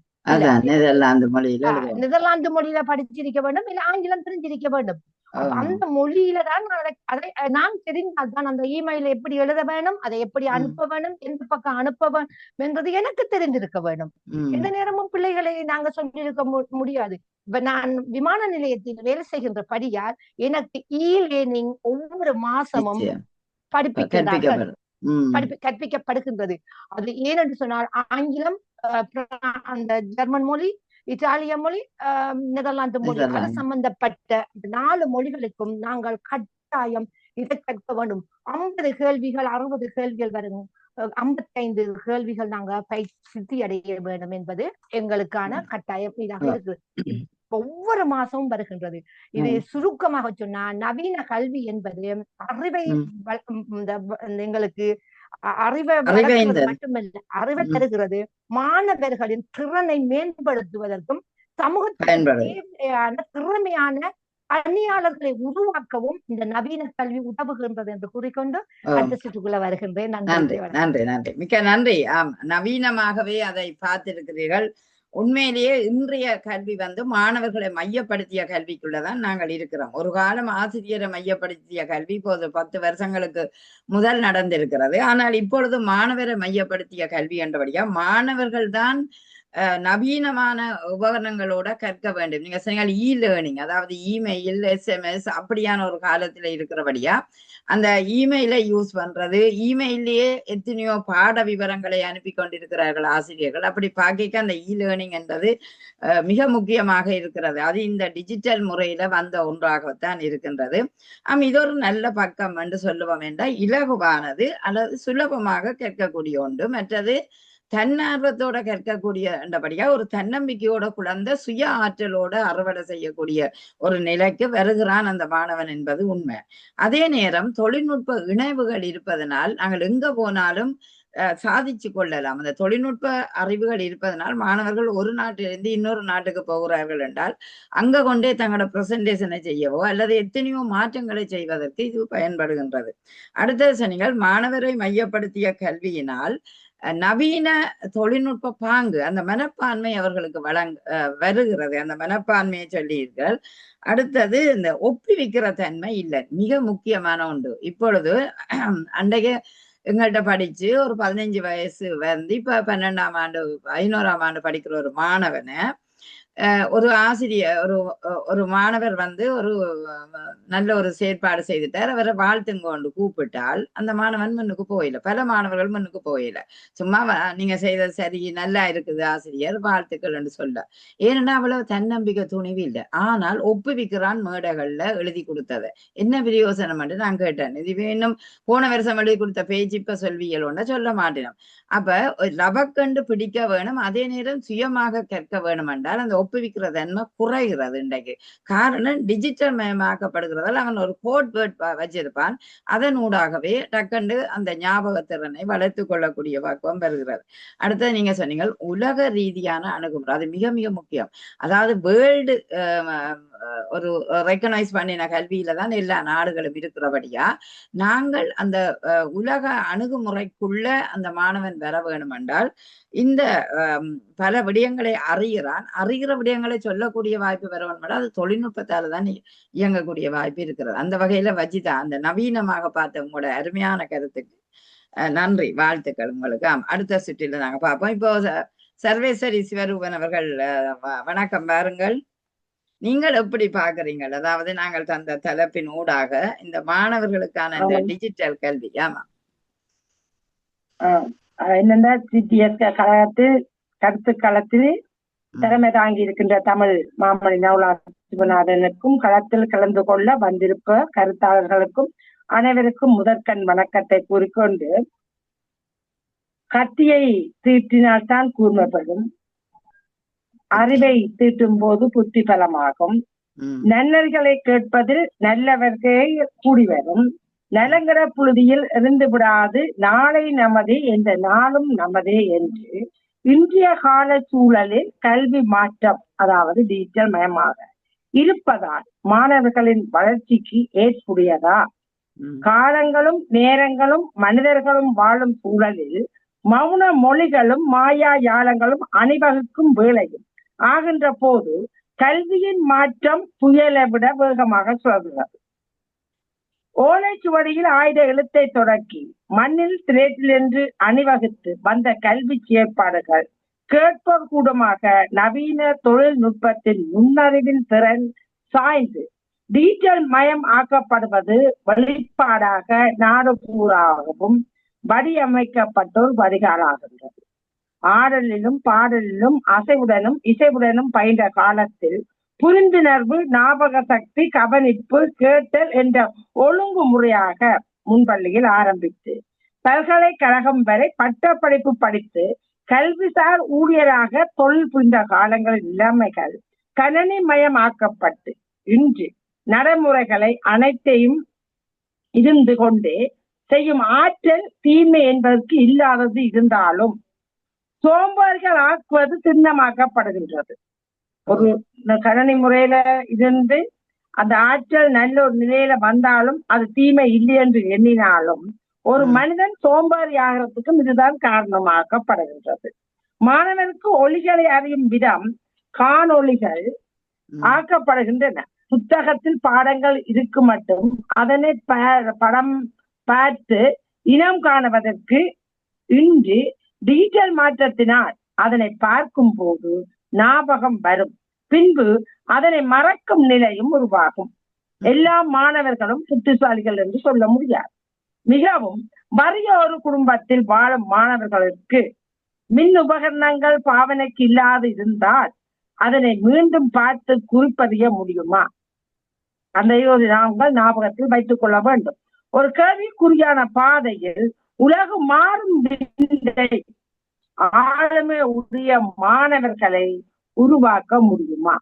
நெதர்லாந்து மொழியில படிச்சிருக்க வேண்டும், இல்ல ஆங்கிலம் தெரிஞ்சிருக்க வேண்டும். அந்த மொழியில தான் அதை நான் தெரிந்தால்தான் அந்த இமெயில எப்படி எழுத வேணும், அதை எப்படி அனுப்ப வேணும், எந்த பக்கம் அனுப்ப வேணும் என்றது எனக்கு தெரிஞ்சிருக்க வேண்டும். எந்த நேரமும் பிள்ளைகளை நாங்க சொல்லியிருக்க முடியாது. இப்ப நான் விமான நிலையத்தில் வேலை செய்கின்ற படியால் எனக்கு லேர்னிங் ஒவ்வொரு மாசமும் கற்பிக்கப்படுகின்றது. அது ஏனென்று சொன்னால் ஆங்கிலம், அந்த ஜெர்மன் மொழி, இத்தாலிய மொழி, நெதர்லாந்து மொழி, அது சம்பந்தப்பட்ட 4 மொழிகளுக்கும் நாங்கள் கட்டாயம் இதை கற்க வேண்டும். 50 கேள்விகள் 60 கேள்விகள் வரும், 55 கேள்விகள் நாங்க சித்தி அடைய வேண்டும் என்பது எங்களுக்கான கட்டாயம் இதாக இருக்கு. ஒவ்வொரு மாசமும் வருகின்றது. இது சுருக்கமாக சொன்னா, நவீன கல்வி என்பது அறிவை எங்களுக்கு அறிவை மட்டுமல்ல, அறிவை தருகிறது, மாணவர்களின் திறனை மேம்படுத்துவதற்கும் சமூகத்தின் தேவையான திறமையான பணியாளர்களை உருவாக்கவும் இந்த நவீன கல்வி உதவுகின்றது என்று கூறிக்கொண்டு அடுத்த சுற்றுக்குள்ள வருகின்றேன். நன்றி நன்றி நன்றி, மிக்க நன்றி. நவீனமாகவே அதை பார்த்திருக்கிறீர்கள். உண்மையிலேயே இன்றைய கல்வி மாணவர்களை மையப்படுத்திய கல்விக்குள்ளதான் நாங்கள் இருக்கிறோம். ஒரு காலம் ஆசிரியரை மையப்படுத்திய கல்வி இப்போது 10 வருஷங்களுக்கு முதல் நடந்திருக்கிறது. ஆனால் இப்பொழுது மாணவரை மையப்படுத்திய கல்வி என்றபடியா மாணவர்கள் தான் நவீனமான உபகரணங்களோட கற்க வேண்டும். நீங்க சொன்னீங்க லேர்னிங், அதாவது இமெயில், SMS அப்படியான ஒரு காலத்துல இருக்கிறபடியா அந்த இமெயிலை யூஸ் பண்றது, இமெயிலேயே எத்தனையோ பாட விவரங்களை அனுப்பி கொண்டிருக்கிறார்கள் ஆசிரியர்கள். அப்படி பார்க்க அந்த லேர்னிங் என்பது மிக முக்கியமாக இருக்கிறது. அது இந்த டிஜிட்டல் முறையில வந்த ஒன்றாகத்தான் இருக்கின்றது. இது ஒரு நல்ல பக்கம் என்று சொல்லுவோம் என்றால் இலகுவானது அல்லது சுலபமாக கேட்கக்கூடிய ஒன்று. மற்றது தன்னார்வத்தோட கற்கக்கூடிய என்றபடியா ஒரு தன்னம்பிக்கையோட குழந்தை சுய ஆற்றலோட அறுவடை செய்யக்கூடிய ஒரு நிலைக்கு வருகிறான் அந்த மாணவன் என்பது உண்மை. அதே நேரம் தொழில்நுட்ப இணைவுகள் இருப்பதனால் நாங்கள் எங்க போனாலும் சாதிச்சு கொள்ளலாம். அந்த தொழில்நுட்ப அறிவுகள் இருப்பதனால் மாணவர்கள் ஒரு நாட்டிலிருந்து இன்னொரு நாட்டுக்கு போகிறார்கள் என்றால் அங்க கொண்டே தங்களோட பிரசன்டேஷனை செய்யவோ அல்லது எத்தனையோ மாற்றங்களை செய்வதற்கு இது பயன்படுகின்றது. அடுத்தது சொன்னீங்கள் மாணவரை மையப்படுத்திய கல்வியினால் நவீன தொழில்நுட்ப பாங்கு, அந்த மனப்பான்மை அவர்களுக்கு வருகிறது. அந்த மனப்பான்மையை சொல்லீர்கள். அடுத்தது இந்த ஒப்புவிக்கிற தன்மை இல்லை, மிக முக்கியமான ஒன்று. இப்பொழுது அன்றைய எங்கள்கிட்ட படிச்சு ஒரு 15 வயசு வந்து இப்ப 12ஆம் ஆண்டு 11ஆம் ஆண்டு படிக்கிற ஒரு மாணவனை ஒரு ஆசிரியர் ஒரு மாணவர் வந்து ஒரு நல்ல ஒரு செயற்பாடு செய்துட்டார், அவரை வாழ்த்துங்கொண்டு கூப்பிட்டால் அந்த மாணவன் முன்னுக்கு போயில, பல மாணவர்கள் முன்னுக்கு போயில. சும்மா நீங்க செய்தது சரி, நல்லா இருக்குது ஆசிரியர், வாழ்த்துக்கள் என்று சொல்ல. ஏன்னா அவ்வளவு தன்னம்பிக்கை துணிவு இல்லை. ஆனால் ஒப்புவிக்கிறான் மேடைகள்ல எழுதி கொடுத்ததை. என்ன பிரயோசனம் என்று நான் கேட்டேன். இதுவே இன்னும் போன வருஷம் எழுதி கொடுத்த பேச்சு இப்ப சொல்வியல் ஒன்றை சொல்ல மாட்டேன். அப்ப லபக்கண்டு பிடிக்க வேணும், அதே நேரம் சுயமாக கற்க வேணும் என்றால் அந்த ஒப்புவிக்கிற தன்மை குறைகிறது இன்றைக்கு. காரணம் டிஜிட்டல் மயமாக்கப்படுகிறதால் அவன் ஒரு கோட் வேர்ட் வச்சிருப்பான், அதன் ஊடாகவே டக்கண்டு அந்த ஞாபகத்திறனை வளர்த்து கொள்ளக்கூடிய பக்குவம் பெறுகிறது. அடுத்தது நீங்க சொன்னீங்க உலக ரீதியான அணுகுமுறை, அது மிக மிக முக்கியம். அதாவது வேர்ல்டு ஒரு ரெக்கனைஸ் பண்ணின கல்வியில தான் எல்லா நாடுகளும் இருக்கிறபடியா நாங்கள் அந்த உலக அணுகுமுறைக்குள்ள அந்த மாணவன் வர வேணும் என்றால் இந்த பல விடயங்களை அறிகிற விடயங்களை சொல்லக்கூடிய வாய்ப்பு வர வேண்டும். அது தொழில்நுட்பத்தால தான் இயங்கக்கூடிய வாய்ப்பு இருக்கிறது. அந்த வகையில வஜிதா அந்த நவீனமாக பார்த்த உங்களோட அருமையான கருத்துக்கு நன்றி, வாழ்த்துக்கள் உங்களுக்கு. அடுத்த சுற்றில நாங்க பார்ப்போம். இப்போ சர்வேஸ்வரி சிவரூபன் அவர்கள் வணக்கம், பாருங்கள். நீங்கள் எப்படி பாக்குறீங்க? அதாவது நாங்கள் தந்த தலைப்பின் ஊடாக இந்த மாணவர்களுக்கான இந்த டிஜிட்டல் கல்வி. ஆமா, என்னென்ன சிடிஎஸ் கழகத்தில் கருத்து களத்தில் திறமை தாங்கி இருக்கின்ற தமிழ் மாமணி நவுலா சிவநாதனுக்கும் களத்தில் கலந்து கொள்ள வந்திருப்ப கருத்தாளர்களுக்கும் அனைவருக்கும் முதற்கண் வணக்கத்தை கூறிக்கொண்டு, கத்தியை தீட்டினால்தான் கூர்மைப்படும், அறிவை தீட்டும் போது புத்தி பலமாகும், நன்னர்களை கேட்பதில் நல்லவர்களே கூடி வரும், நலங்கிற புழுதியில் இருந்து விடாது நாளை நமதே என்ற நாளும் நமதே என்று இன்றைய கால சூழலில் கல்வி மாற்றம், அதாவது டிஜிட்டல் மயமாக இருப்பதால் மாணவர்களின் வளர்ச்சிக்கு ஏற்புடையதா? காலங்களும் நேரங்களும் மனிதர்களும் வாழும் சூழலில் மௌன மொழிகளும் மாயா யாழங்களும் அணிவகுக்கும் வேளையும் ஆகின்ற போது கல்வியின் மாற்றம் புயலை விட வேகமாக சுழல்கிறது. ஓலைச்சுவடியில் ஆயுத எழுத்தை தொடக்கி மண்ணில் திரேட்டில் என்று அணிவகுத்து வந்த கல்வி செயற்பாடுகள் கேட்போர் கூடமாக நவீன தொழில்நுட்பத்தின் நுண்ணறிவின் திறன் சாய்ந்து டிஜிட்டல் மயம் ஆக்கப்படுவது வெளிப்பாடாக நாடு பூராகவும் வடிவமைக்கப்பட்டோர் வடிகாலாகின்றது. ஆடலிலும் பாடலிலும் அசைவுடனும் இசைவுடனும் பயின்ற காலத்தில் புரிந்துணர்வு, ஞாபக சக்தி, கவனிப்பு, கேட்டல் என்ற ஒழுங்கு முறையாக முன்பள்ளியில் ஆரம்பித்து பல்கலைக்கழகம் வரை பட்ட படிப்பு படித்து கல்விசார் ஊழியராக தொழில் புரிந்த காலங்களின் நிலைமைகள் கணனி மயமாக்கப்பட்டு இன்று நடைமுறைகளை அனைத்தையும் இருந்து கொண்டே செய்யும் ஆற்றல் தீமை என்பதற்கு இல்லாதது இருந்தாலும் சோம்பர்கள் ஆக்குவது சின்னமாக்கப்படுகின்றது. ஒரு கணனி முறையில இருந்து அந்த ஆற்றல் நல்ல ஒரு நிலையில வந்தாலும் அது தீமை இல்லை என்று எண்ணினாலும் ஒரு மனிதன் சோம்பேறி ஆகிறதுக்கும் இதுதான் காரணமாக்கப்படுகின்றது. மாணவனுக்கு ஒளிகளை அறியும் விதம் காணொளிகள் ஆக்கப்படுகின்றன. புத்தகத்தில் பாடங்கள் இருக்கு மட்டும் அதனை படம் பார்த்து இனம் காணுவதற்கு இன்று டிஜிட்டல் மாற்றத்தினால் அதனை பார்க்கும் போது ஞாபகம் வரும், பின்பு அதனை மறக்கும் நிலையும் உருவாகும். எல்லா மாணவர்களும் புத்திசாலிகள் என்று சொல்ல முடியாது. மிகவும் வறிய ஒரு குடும்பத்தில் வாழும் மாணவர்களுக்கு மின் உபகரணங்கள் பாவனைக்கு இல்லாது இருந்தால் அதனை மீண்டும் பார்த்து குறிப்பறிய முடியுமா? அந்த நாங்கள் ஞாபகத்தில் வைத்துக் கொள்ள வேண்டும். ஒரு கேள்விக்குறியான பாதையில் உலகம் மாறும் ஆளுமை உடைய மாணவர்களை உருவாக்க முடியுமா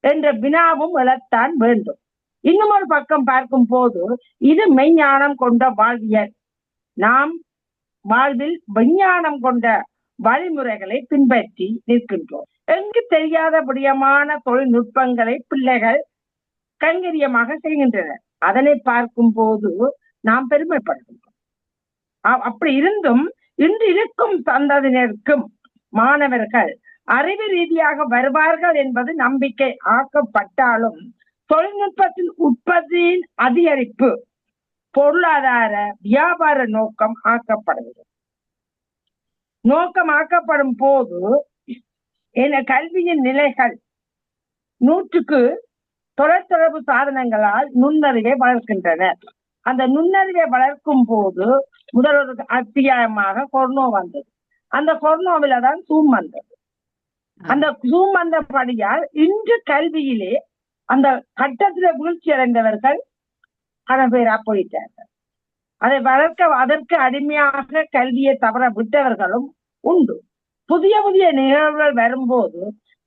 என்ற வினாவும் எழத்தான் வேண்டும். இன்னும் ஒரு பக்கம் பார்க்கும் போது இது மெய்ஞானம் கொண்ட வாழ்வியல். நாம் வாழ்வில் விஞ்ஞானம் கொண்ட வழிமுறைகளை பின்பற்றி நிற்கின்றோம். எங்கு தெரியாதபடியமான தொழில்நுட்பங்களை பிள்ளைகள் கைங்கரியமாக செய்கின்றனர். அதனை பார்க்கும் போது நாம் பெருமைப்படுகின்றோம். அப்படி இருந்தும் இன்று இருக்கும் சந்ததியினருக்கும் மாணவர்கள் அறிவு ரீதியாக வருவார்கள் என்பது நம்பிக்கை ஆக்கப்பட்டாலும் தொழில்நுட்பத்தின் உற்பத்தியின் அதிகரிப்பு பொருளாதார வியாபார நோக்கம் ஆக்கப்படும் போது கல்வியின் நிலைகள் 100க்கு தொலைத்தொடர்பு சாதனங்களால் நுண்ணறிவை வளர்க்கின்றனர். அந்த நுண்ணறிவை வளர்க்கும் போது முதல் ஒரு அத்தியாயமாக கொரோனா வந்தது. அந்த கொரோனாவில தான் ஜூம் வந்தது. அந்த ஜூம் வந்தபடியால் இன்று கல்வியிலே அந்த கட்டத்தில வீழ்ச்சி அடைந்தவர்கள் பல பேரா போயிட்டார்கள். அதை வளர்க்க அதற்கு அடிமையாக கல்வியை தவற விட்டவர்களும் உண்டு. புதிய புதிய நிகழ்வுகள் வரும்போது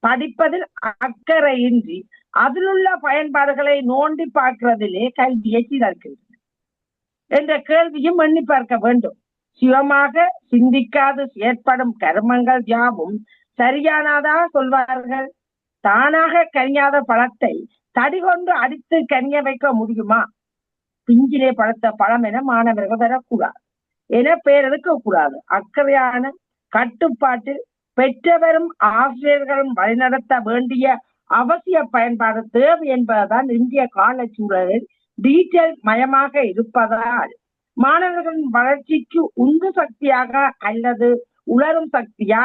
படிப்பதில் அக்கறையின்றி அதிலுள்ள பயன்பாடுகளை நோண்டி பார்க்கிறதிலே கல்வியை சீரழிக்கின்றன என்ற கேள்வியும் எண்ணி பார்க்க வேண்டும். சிவமாக சிந்திக்காது செயற்படும் கர்மங்கள் யாவும் சரியானதா சொல்வார்கள். தானாக கனியாத பழத்தை தடி கொண்டு அடித்து கனிய வைக்க முடியுமா? பிஞ்சிலே பழத்த பழம் என மாணவர்கள் வரக்கூடாது, என பெயர் எடுக்கக்கூடாது. அக்கறையான கட்டுப்பாட்டு பெற்றவரும் ஆசிரியர்களும் வழிநடத்த வேண்டிய அவசிய பயன்பாடு தேவை என்பதுதான் இந்திய கால சூழலில் டிஜிட்டல் மயமாக இருப்பதால் மாணவர்களின் வளர்ச்சிக்கு உந்து சக்தியாக அல்லது உலரும் சக்தியா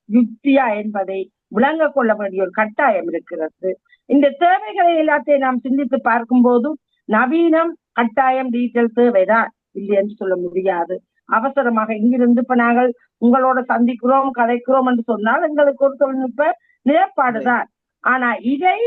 யுக்தியா என்பதை விளங்க கொள்ள வேண்டிய ஒரு கட்டாயம் இருக்கிறது. இந்த தேவைகளை எல்லாத்தையும் நாம் சிந்தித்து பார்க்கும் போது நவீனம் கட்டாயம் டிஜிட்டல் தேவைதான் இல்லை என்று சொல்ல முடியாது. அவசரமாக இங்கிருந்து இப்ப நாங்கள் உங்களோட சந்திக்கிறோம் கதைக்கிறோம் என்று சொன்னால் எங்களுக்கு ஒரு தொழில்நுட்ப நிலைப்பாடுதான். ஆனா இதை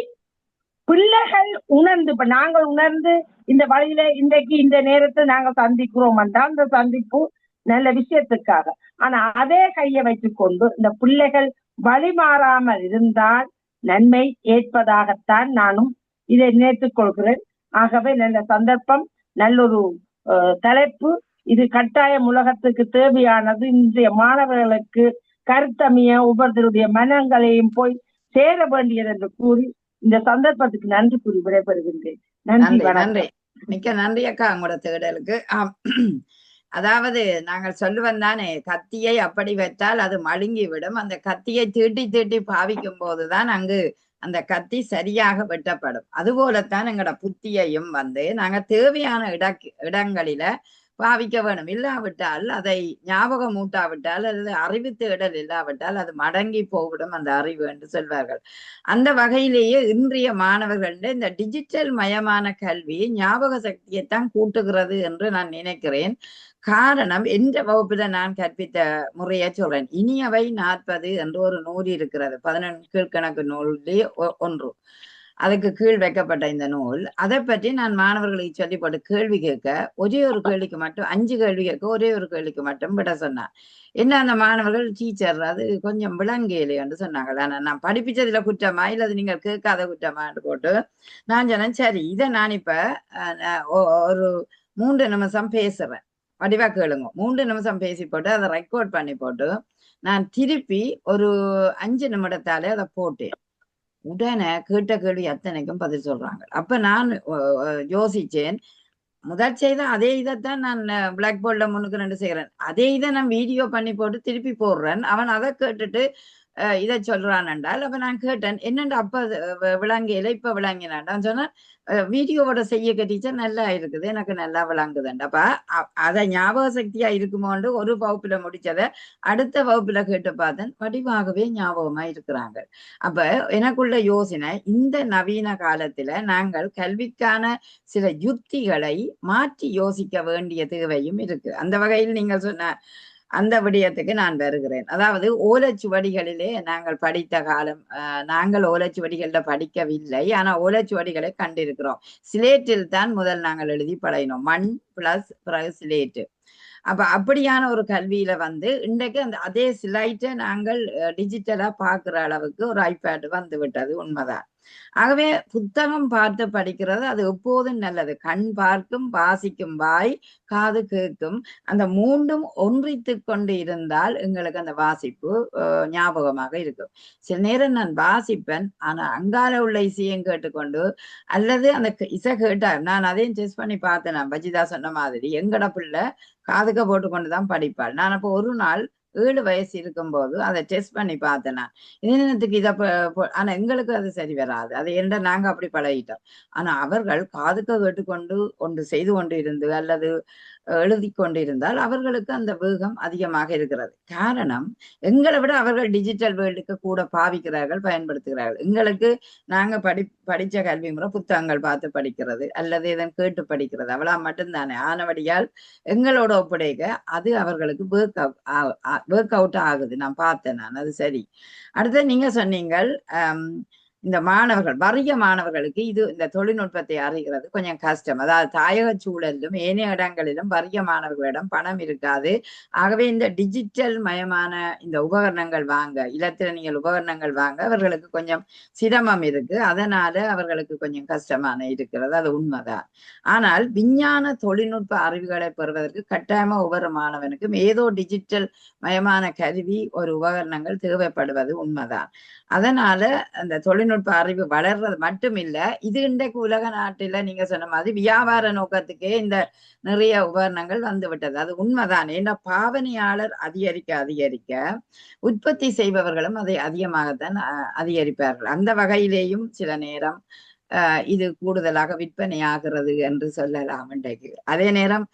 பிள்ளைகள் உணர்ந்து இப்ப நாங்கள் உணர்ந்து இந்த வழியில இன்றைக்கு இந்த நேரத்தில் நாங்கள் சந்திக்கிறோம் என்றால் அந்த சந்திப்பு நல்ல விஷயத்துக்காக. ஆனா அதே கையை வைத்துக் கொண்டு இந்த பிள்ளைகள் வழி மாறாமல் இருந்தால் நன்மை ஏற்பதாகத்தான் நானும் இதை நினைத்துக் கொள்கிறேன். ஆகவே நல்ல சந்தர்ப்பம், நல்லொரு தலைப்பு. இது கட்டாயம் உலகத்துக்கு தேவையானது. இன்றைய மாணவர்களுக்கு கருத்தமைய ஒவ்வொருத்தருடைய மனங்களையும் போய் சேர வேண்டியது என்று கூறி இந்த சந்தர்ப்பத்துக்கு நன்றி கூறி விடைபெறுகின்றேன். நன்றி. மிக்க நன்றி அக்கா உங்களோட தேடலுக்கு. அதாவது நாங்கள் சொல்லுவோம் தானே, கத்தியை அப்படி வைத்தால் அது மழுங்கி விடும். அந்த கத்தியை தீட்டி தீட்டி பாவிக்கும் போதுதான் அங்கு அந்த கத்தி சரியாக வெட்டப்படும். அதுபோலத்தான் எங்களோட புத்தியையும் நாங்க தேவையான இடங்களில பாவிக்க வேணும். இல்லாவிட்டால் அதை ஞாபகம் ஊட்டாவிட்டால் அல்லது அறிவு தேடல் இல்லாவிட்டால் அது மடங்கி போவிடும் அந்த அறிவு என்று சொல்வார்கள். அந்த வகையிலேயே இன்றைய மாணவர்களிட இந்த டிஜிட்டல் மயமான கல்வி ஞாபக சக்தியைத்தான் கூட்டுகிறது என்று நான் நினைக்கிறேன். காரணம், எந்த வகுப்புல நான் கற்பித்த முறையை சொல்றேன். இனியவை 40 என்று ஒரு நூல் இருக்கிறது. 11 கீழ்கணக்கு நூலிலே ஒன்று. அதுக்கு கீழ் வைக்கப்பட்ட இந்த நூல், அதை பற்றி நான் மாணவர்களுக்கு சொல்லி போட்டு கேள்வி கேட்க ஒரே ஒரு கேள்விக்கு மட்டும் 5 கேள்வி கேட்க ஒரே ஒரு கேள்விக்கு மட்டும் விட சொன்னான். என்ன அந்த மாணவர்கள் டீச்சர் அது கொஞ்சம் விளங்கலையே என்று சொன்னாங்க. ஆனா நான் படிப்பிச்சதுல குற்றமா இல்ல அது நீங்கள் கேட்காத குற்றமான்னு போட்டு நான் சொன்னேன், சரி இதை நான் இப்ப ஒரு 3 நிமிஷம் பேசுறேன், வடிவா கேளுங்க. 3 நிமிஷம் பேசி போட்டு அதை ரெக்கார்ட் பண்ணி போட்டு நான் திருப்பி ஒரு 5 நிமிடத்தாலே அதை போட்டேன். உடனே கேட்ட கேள்வி அத்தனைக்கும் பதில் சொல்றாங்க. அப்ப நான் யோசிச்சேன், முதல் செய்த அதே இதைத்தான் நான் பிளாக் போர்ட்ல 3க்கு 2 செய்யறேன். அதே இதை நான் வீடியோ பண்ணி போட்டு திருப்பி போடுறேன். அவன் அதை கேட்டுட்டு இதை சொல்றான் என்றால் அப்ப நான் கேட்டேன் என்னண்டா அப்ப விளங்கையில இப்ப விளங்கினான் சொன்னேன் வீடியோவோட செய்ய டீச்சர் நல்லா இருக்குது எனக்கு நல்லா விளங்குதுண்டு அப்ப அதை ஞாபக சக்தியா இருக்குமோண்டு ஒரு வகுப்புல முடிச்சதை அடுத்த வகுப்புல கேட்டு பார்த்தேன் வடிவாகவே ஞாபகமா இருக்கிறாங்க. அப்ப எனக்குள்ள யோசனை இந்த நவீன காலத்துல நாங்கள் கல்விக்கான சில யுக்திகளை மாற்றி யோசிக்க வேண்டிய தேவையும் இருக்கு. அந்த வகையில் நீங்கள் சொன்ன அந்த விடயத்துக்கு நான் வருகிறேன். அதாவது ஓலைச்சுவடிகளிலே நாங்கள் படித்த காலம், நாங்கள் ஓலைச்சுவடிகளில் படிக்கவில்லை, ஆனா ஓலைச்சுவடிகளை கண்டிருக்கிறோம். சிலேட்டில் தான் முதல் நாங்கள் எழுதி பழகினோம், மண் பிளஸ் பிறகு சிலேட்டு. அப்ப அப்படியான ஒரு கல்வியில இன்றைக்கு அந்த அதே ஸ்லைட்டை நாங்கள் டிஜிட்டலா பார்க்கிற அளவுக்கு ஒரு ஐபேட் வந்து விட்டது, உண்மைதான். ஆகவே புத்தகம் பார்த்து படிக்கிறது அது எப்போதும் நல்லது. கண் பார்க்கும், வாசிக்கும் வாய், காது கேட்கும், அந்த மூன்றும் ஒன்றித்து கொண்டு இருந்தால் எங்களுக்கு அந்த வாசிப்பு ஞாபகமாக இருக்கும். சில நேரம் நான் வாசிப்பேன், ஆனா அங்கால உள்ள இசையும் கேட்டுக்கொண்டு அல்லது அந்த இசை கேட்டா நான் அதையும் டெஸ்ட் பண்ணி பார்த்தேன். நான் வஜிதா சொன்ன மாதிரி எங்கட பிள்ளை காதுக்க போட்டுக்கொண்டுதான் படிப்பாள். நான் அப்போ ஒரு நாள் 7 வயசு இருக்கும்போது அதை டெஸ்ட் பண்ணி பார்த்தேன். நான் இனத்துக்கு இதை ஆனா எங்களுக்கு அது சரி வராது. அதை என்ன நாங்க அப்படி பழகிட்டோம். ஆனா அவர்கள் காதுக்க கேட்டுக்கொண்டு ஒன்று செய்து கொண்டு இருந்து அல்லது எழுதி கொண்டிருந்தால் அவர்களுக்கு அந்த வேகம் அதிகமாக இருக்கிறது. காரணம் எங்களை விட அவர்கள் டிஜிட்டல் வேர்ல்டுக்கு கூட பாவிக்கிறார்கள், பயன்படுத்துகிறார்கள். எங்களுக்கு நாங்க படிச்ச கல்வி முறை புத்தகங்கள் பார்த்து படிக்கிறது அல்லது இதன் கேட்டு படிக்கிறது அவ்வளோ மட்டும்தானே. ஆனவடியால் எங்களோட ஒப்படைக்க அது அவர்களுக்கு ஒர்க் அவுட் ஆகுது. நான் பார்த்தேன், நான் அது சரி. அடுத்து நீங்க சொன்னீங்கள் இந்த மாணவர்கள், வறிய மாணவர்களுக்கு இது இந்த தொழில்நுட்பத்தை அறிகிறது கொஞ்சம் கஷ்டம். அதாவது தாயக சூழலிலும் ஏனைய இடங்களிலும் வறிய மாணவர்களிடம் பணம் இருக்காது. ஆகவே இந்த டிஜிட்டல் மயமான இந்த உபகரணங்கள் வாங்க, இலத்திரனியல் உபகரணங்கள் வாங்க அவர்களுக்கு கொஞ்சம் சிரமம் இருக்கு. அதனால அவர்களுக்கு கொஞ்சம் கஷ்டமான இருக்கிறது, அது உண்மைதான். ஆனால் விஞ்ஞான தொழில்நுட்ப அறிவுகளை பெறுவதற்கு கட்டாயமா ஒவ்வொரு மாணவனுக்கும் ஏதோ டிஜிட்டல் மயமான கருவி ஒரு உபகரணங்கள் தேவைப்படுவது உண்மைதான். அதனால அந்த தொழில்நுட்ப அறிவு வளர்றது மட்டும் இல்ல, இது இன்றைக்கு உலக நாட்டில நீங்க சொன்ன மாதிரி வியாபார நோக்கத்துக்கே இந்த நிறைய உபகரணங்கள் வந்து விட்டது, அது உண்மைதான். ஏன்னா பாவனையாளர் அதிகரிக்க உற்பத்தி செய்பவர்களும் அதை அதிகமாகத்தான் அதிகரிப்பார்கள். அந்த வகையிலேயும் சில நேரம் இது கூடுதலாக விற்பனை ஆகிறது என்று சொல்லலாம் இன்றைக்கு. அதே நேரம்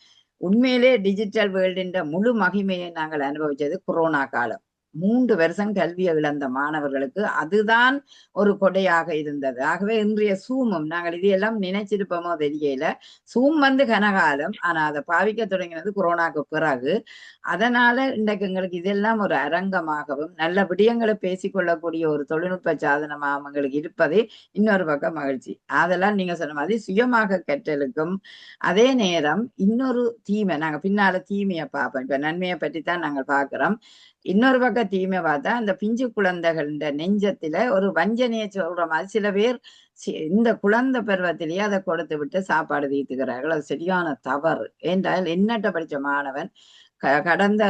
உண்மையிலே டிஜிட்டல் வேர்ல்டின் முழு மகிமையை நாங்கள் அனுபவிச்சது கொரோனா காலம். 3 வருஷம் கல்வியை இழந்த மாணவர்களுக்கு அதுதான் ஒரு கொடையாக இருந்தது. ஆகவே இன்றைய சூமும் நாங்கள் இதையெல்லாம் நினைச்சிருப்போமோ தெரியல, சூம் கனகாலம், ஆனா அதை பாவிக்க தொடங்கினது கொரோனாக்கு பிறகு. அதனால இன்றைக்கு எங்களுக்கு இதெல்லாம் ஒரு அரங்கமாகவும் நல்ல விடயங்களை பேசிக்கொள்ளக்கூடிய ஒரு தொழில்நுட்ப சாதனமாக எங்களுக்கு இருப்பதே இன்னொரு பக்கம் மகிழ்ச்சி. அதெல்லாம் நீங்க சொன்ன மாதிரி சுயமாக கற்றலுக்கும் அதே நேரம் இன்னொரு தீமை, நாங்க பின்னால தீமையை பார்ப்போம். இப்ப நன்மையை பற்றி தான் நாங்கள் பார்க்கிறோம். இன்னொரு பக்கம் தீமை பார்த்தா அந்த பிஞ்சு குழந்தைகள் நெஞ்சத்துல ஒரு வஞ்சனையை சொல்ற மாதிரி சில பேர் இந்த குழந்தை பருவத்திலேயே அதை கொடுத்து விட்டு சாப்பாடு தீர்த்துக்கிறார்கள். அது சரியான தவறு. என்றால் என்னட்ட படிச்ச மாணவன் கடந்த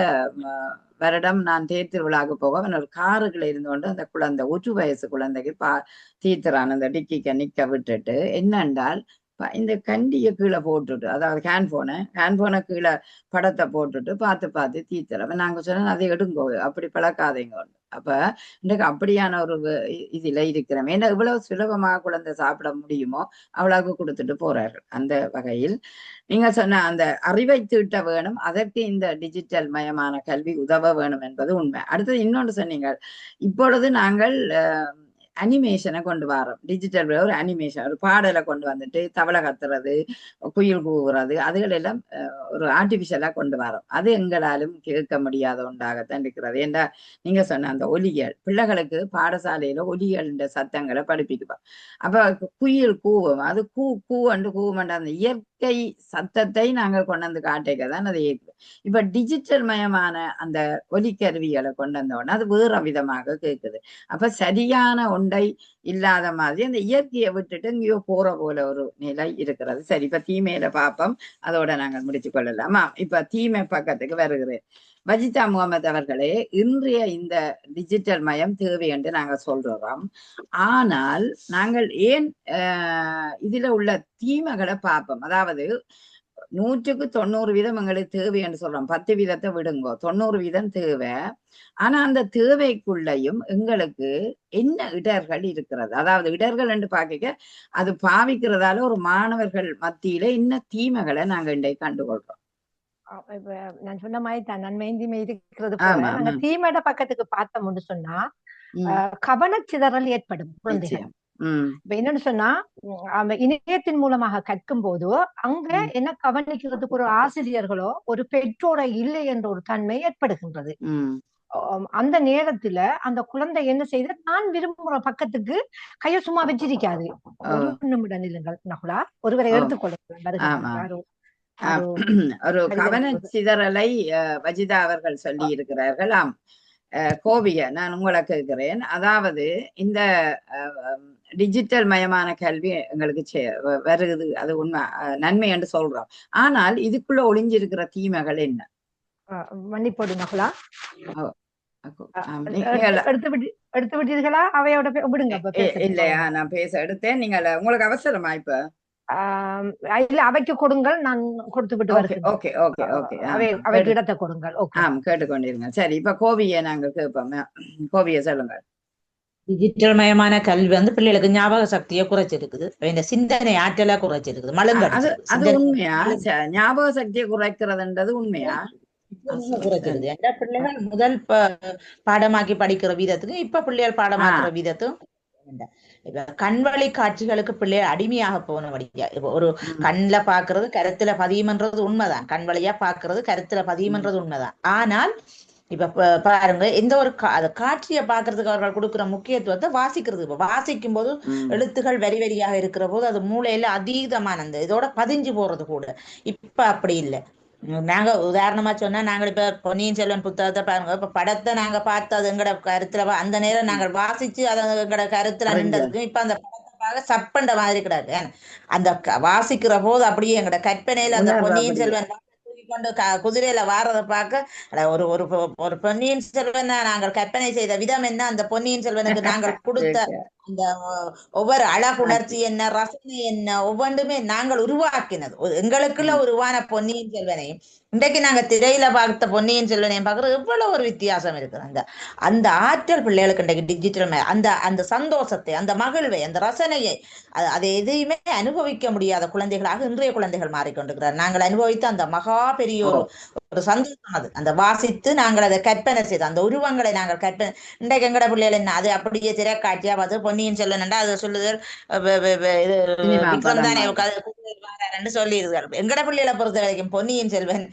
வருடம் நான் தேர் திருவிழாவுக்கு போக அவன் ஒரு காருக்குள்ள இருந்து கொண்டு அந்த குழந்தை 1 வயசு குழந்தைக்கு தீர்த்துறான். அந்த டிக்கிக்க நிக்க விட்டுட்டு என்னென்றால் இந்த கண்டியை கீழே போட்டுட்டு, அதாவது ஹேண்ட்போனை கீழே படத்தை போட்டுட்டு பார்த்து தீர்த்துறவன். நாங்க சொன்ன அதை எடுங்கோ, அப்படி பழக்காதீங்க. அப்ப இன்றைக்கு அப்படியான ஒரு இதுல இருக்கிறோம். ஏன்னா இவ்வளவு சுலபமாக குழந்தை சாப்பிட முடியுமோ அவ்வளவுக்கு கொடுத்துட்டு போறார்கள். அந்த வகையில் நீங்க சொன்ன அந்த அறிவை தீட்ட வேணும், அதற்கு இந்த டிஜிட்டல் மயமான கல்வி உதவ வேணும் என்பது உண்மை. அடுத்தது இன்னொன்று சொன்னீங்க, இப்பொழுது நாங்கள் அனிமேஷனை கொண்டு வரோம். டிஜிட்டல் ஒரு அனிமேஷன், ஒரு பாடலை கொண்டு வந்துட்டு தவளை கத்துறது, குயில் கூவுறது, அதுகள் எல்லாம் ஒரு ஆர்டிபிஷியலா கொண்டு வரோம். அது எங்களாலும் கேட்க முடியாத ஒன்றாகத்தான் இருக்கிறது. ஏண்டா நீங்க சொன்ன அந்த ஒலிகள் பிள்ளைகளுக்கு பாடசாலையில ஒலிகள் சத்தங்களை படிப்பிக்குவோம். அப்ப குயில் கூவும், அது கூவண்டு அந்த இயற்கை சத்தத்தை நாங்கள் கொண்டு வந்து காட்டிக்க தான் அதை ஏற்கும். இப்ப டிஜிட்டல் மயமான அந்த ஒலிக்கருவிகளை கொண்டு வந்தோடனே அது வேற விதமாக கேட்குது. அப்ப சரியான ஒன்றை இல்லாத மாதிரி அந்த இயற்கையை விட்டுட்டு இங்கேயோ போற போல ஒரு நிலை இருக்கிறது. சரி, இப்ப தீமையில பார்ப்போம், அதோட நாங்கள் முடிச்சு கொள்ளலாமா? இப்ப தீமை பக்கத்துக்கு வருகிறேன். வஜிதா முகமது அவர்களே, இன்றைய இந்த டிஜிட்டல் மயம் தேவை என்று நாங்கள் சொல்றோம். ஆனால் நாங்கள் ஏன் இதுல உள்ள தீமைகளை பார்ப்போம். அதாவது 100க்கு 90% எங்களுக்கு தேவை என்று சொல்றோம். 10% விடுங்கோ, 90% தேவை. ஆனா அந்த தேவைக்குள்ளையும் எங்களுக்கு என்ன இடர்கள் இருக்கிறது? அதாவது இடர்கள் என்று பார்க்க அது பாவிக்கிறதால ஒரு மாணவர்கள் மத்தியில என்ன தீமைகளை நாங்க இன்றைக்கு கண்டுகொள்றோம். இப்ப நான் சொன்ன மாதிரி தான் நன்மையும் தீமை இருக்கிறது போல நாங்க தீமையோட பக்கத்துக்கு பார்த்தோம்னு சொன்னா கவனச்சிதறல் ஏற்படும் குழந்தைகள். இப்ப என்னன்னு சொன்னா அந்த இணையத்தின் மூலமாக கற்கும் போது அங்க என்ன கவனிக்கிறதுக்கு ஒரு ஆசிரியர்களோ ஒரு பெற்றோரை இல்லை என்ற ஒரு தன்மை ஏற்படுகின்றது. அந்த நேரத்துல அந்த குழந்தை என்ன செய்து நான் விரும்புற பக்கத்துக்கு கைய சும்மா வச்சிருக்காது. ஒரு நிமிடம் நில்லுங்கள் நகுலா, ஒருவரை எடுத்துக்கொள்ளுங்கள். ஒரு கவனச்சிதறலை வஜிதா அவர்கள் சொல்லி இருக்கிறார்கள். ஆம் கோவிய நான் உங்களை கேட்கிறேன். அதாவது இந்த டிஜிட்டல் மயமான கல்வி எங்களுக்கு வருது, அது உண்மை நன்மை என்று சொல்றோம். ஆனால் இதுக்குள்ள ஒளிஞ்சிருக்கிற தீமைகள் என்ன? மன்னிப்போடு நகுலா, எடுத்து விட்டீர்களா? அவையோட விடுங்க. இல்லையா, நான் பேச எடுத்தேன். நீங்கள் உங்களுக்கு அவசரமா இப்ப? இல்ல, அவைக்கு கொடுங்கள், நான் கொடுத்து விட்டு வருகிறேன். ஓகே ஓகே ஓகே, அவைக்கு இடத்தை கொடுங்கள். ஆம், கேட்டுக்கொண்டிருங்க. சரி, இப்ப கோவியை நாங்க கேட்போம். கோவியை சொல்லுங்க. டிஜிட்டல் மயமான கல்வி வந்து பிள்ளைகளுக்கு ஞாபக சக்தியை குறைச்சிருக்குது, இந்த சிந்தனை ஆற்றலை குறைச்சிருக்குது, மழுங்கடிச்சு. அது உண்மையா? ஞாபக சக்தியை குறைக்கிறதுன்றது உண்மையா? குறைச்சிருது. என்ற பிள்ளைகள் முதல் பாடமாக்கி படிக்கிற வீதத்துக்கு இப்ப பிள்ளைகள் பாடமாக்குற வீதத்தும் இப்ப கண்வழி காட்சிகளுக்கு பிள்ளைகள் அடிமையாக போனபடியா. இப்ப ஒரு கண்ல பாக்குறது கருத்துல பதியும்ன்றது உண்மைதான், கண் வழியா பாக்குறது கருத்துல பதியும்ன்றது உண்மைதான். ஆனால் இப்ப பாருங்க, எந்த ஒரு காட்சியை பாக்குறதுக்கு அவர்கள் கொடுக்குற முக்கியத்துவத்தை வாசிக்கிறது. இப்ப வாசிக்கும் போது எழுத்துகள் வரி வரியாக இருக்கிற போது அது மூளையில அதீதமான அந்த இதோட பதிஞ்சு போறது கூட. இப்ப அப்படி இல்லை. நாங்க உதாரணமா சொன்னா, நாங்க இப்ப பொன்னியின் செல்வன் புத்தகத்தை பாருங்க, இப்ப படத்தை நாங்க பார்த்து அது எங்கட கருத்துல அந்த நேரம் நாங்கள் வாசிச்சு அதை எங்கட கருத்துல நின்றதுக்கும் இப்ப அந்த படத்தை பார்க்க சப்பண்ட மாதிரி கிடையாது. அந்த வாசிக்கிற போது அப்படியே எங்கட கற்பனையில அந்த பொன்னியின் செல்வன் கொண்டு குதிரையில வாரதை பார்க்க ஒரு ஒரு பொன்னியின் செல்வன் நாங்கள் கற்பனை செய்த விதம் என்ன, அந்த பொன்னியின் செல்வனுக்கு நாங்கள் கொடுத்த அந்த ஒவ்வொரு அழகுணர்ச்சி என்ன, ரசனை என்ன, ஒவ்வொன்றுமே நாங்கள் உருவாக்கினது. எங்களுக்குள்ள உருவான பொன்னியின் செல்வனையும் இன்றைக்கு நாங்க திரையில பார்த்த பொன்னியின் செல்வனையும் பார்க்கறது எவ்வளவு ஒரு வித்தியாசம் இருக்குது. அந்த அந்த ஆற்றல் பிள்ளைகளுக்கு இன்றைக்கு டிஜிட்டல் அந்த அந்த சந்தோஷத்தை, அந்த மகிழ்வை, அந்த ரசனையை அதை எதையுமே அனுபவிக்க முடியாத குழந்தைகளாக இன்றைய குழந்தைகள் மாறிக்கொண்டிருக்கிறார். நாங்கள் அனுபவித்த அந்த மகா பெரிய ஒரு சந்தோஷம் அது. அந்த வாசித்து நாங்கள் அதை கற்பனை செய்து அந்த உருவங்களை நாங்கள் கற்பனை. இன்றைக்கு எங்கட பிள்ளைகள் என்ன, அது அப்படியே திரைக்காட்சியா பார்த்து பொன்னியின் செல்வன் அது சொல்லுதல் விக்ரம் தானே சொல்லிடுறாரு. எங்கட பிள்ளைகளை பொறுத்த வரைக்கும் பொன்னியின் செல்வன்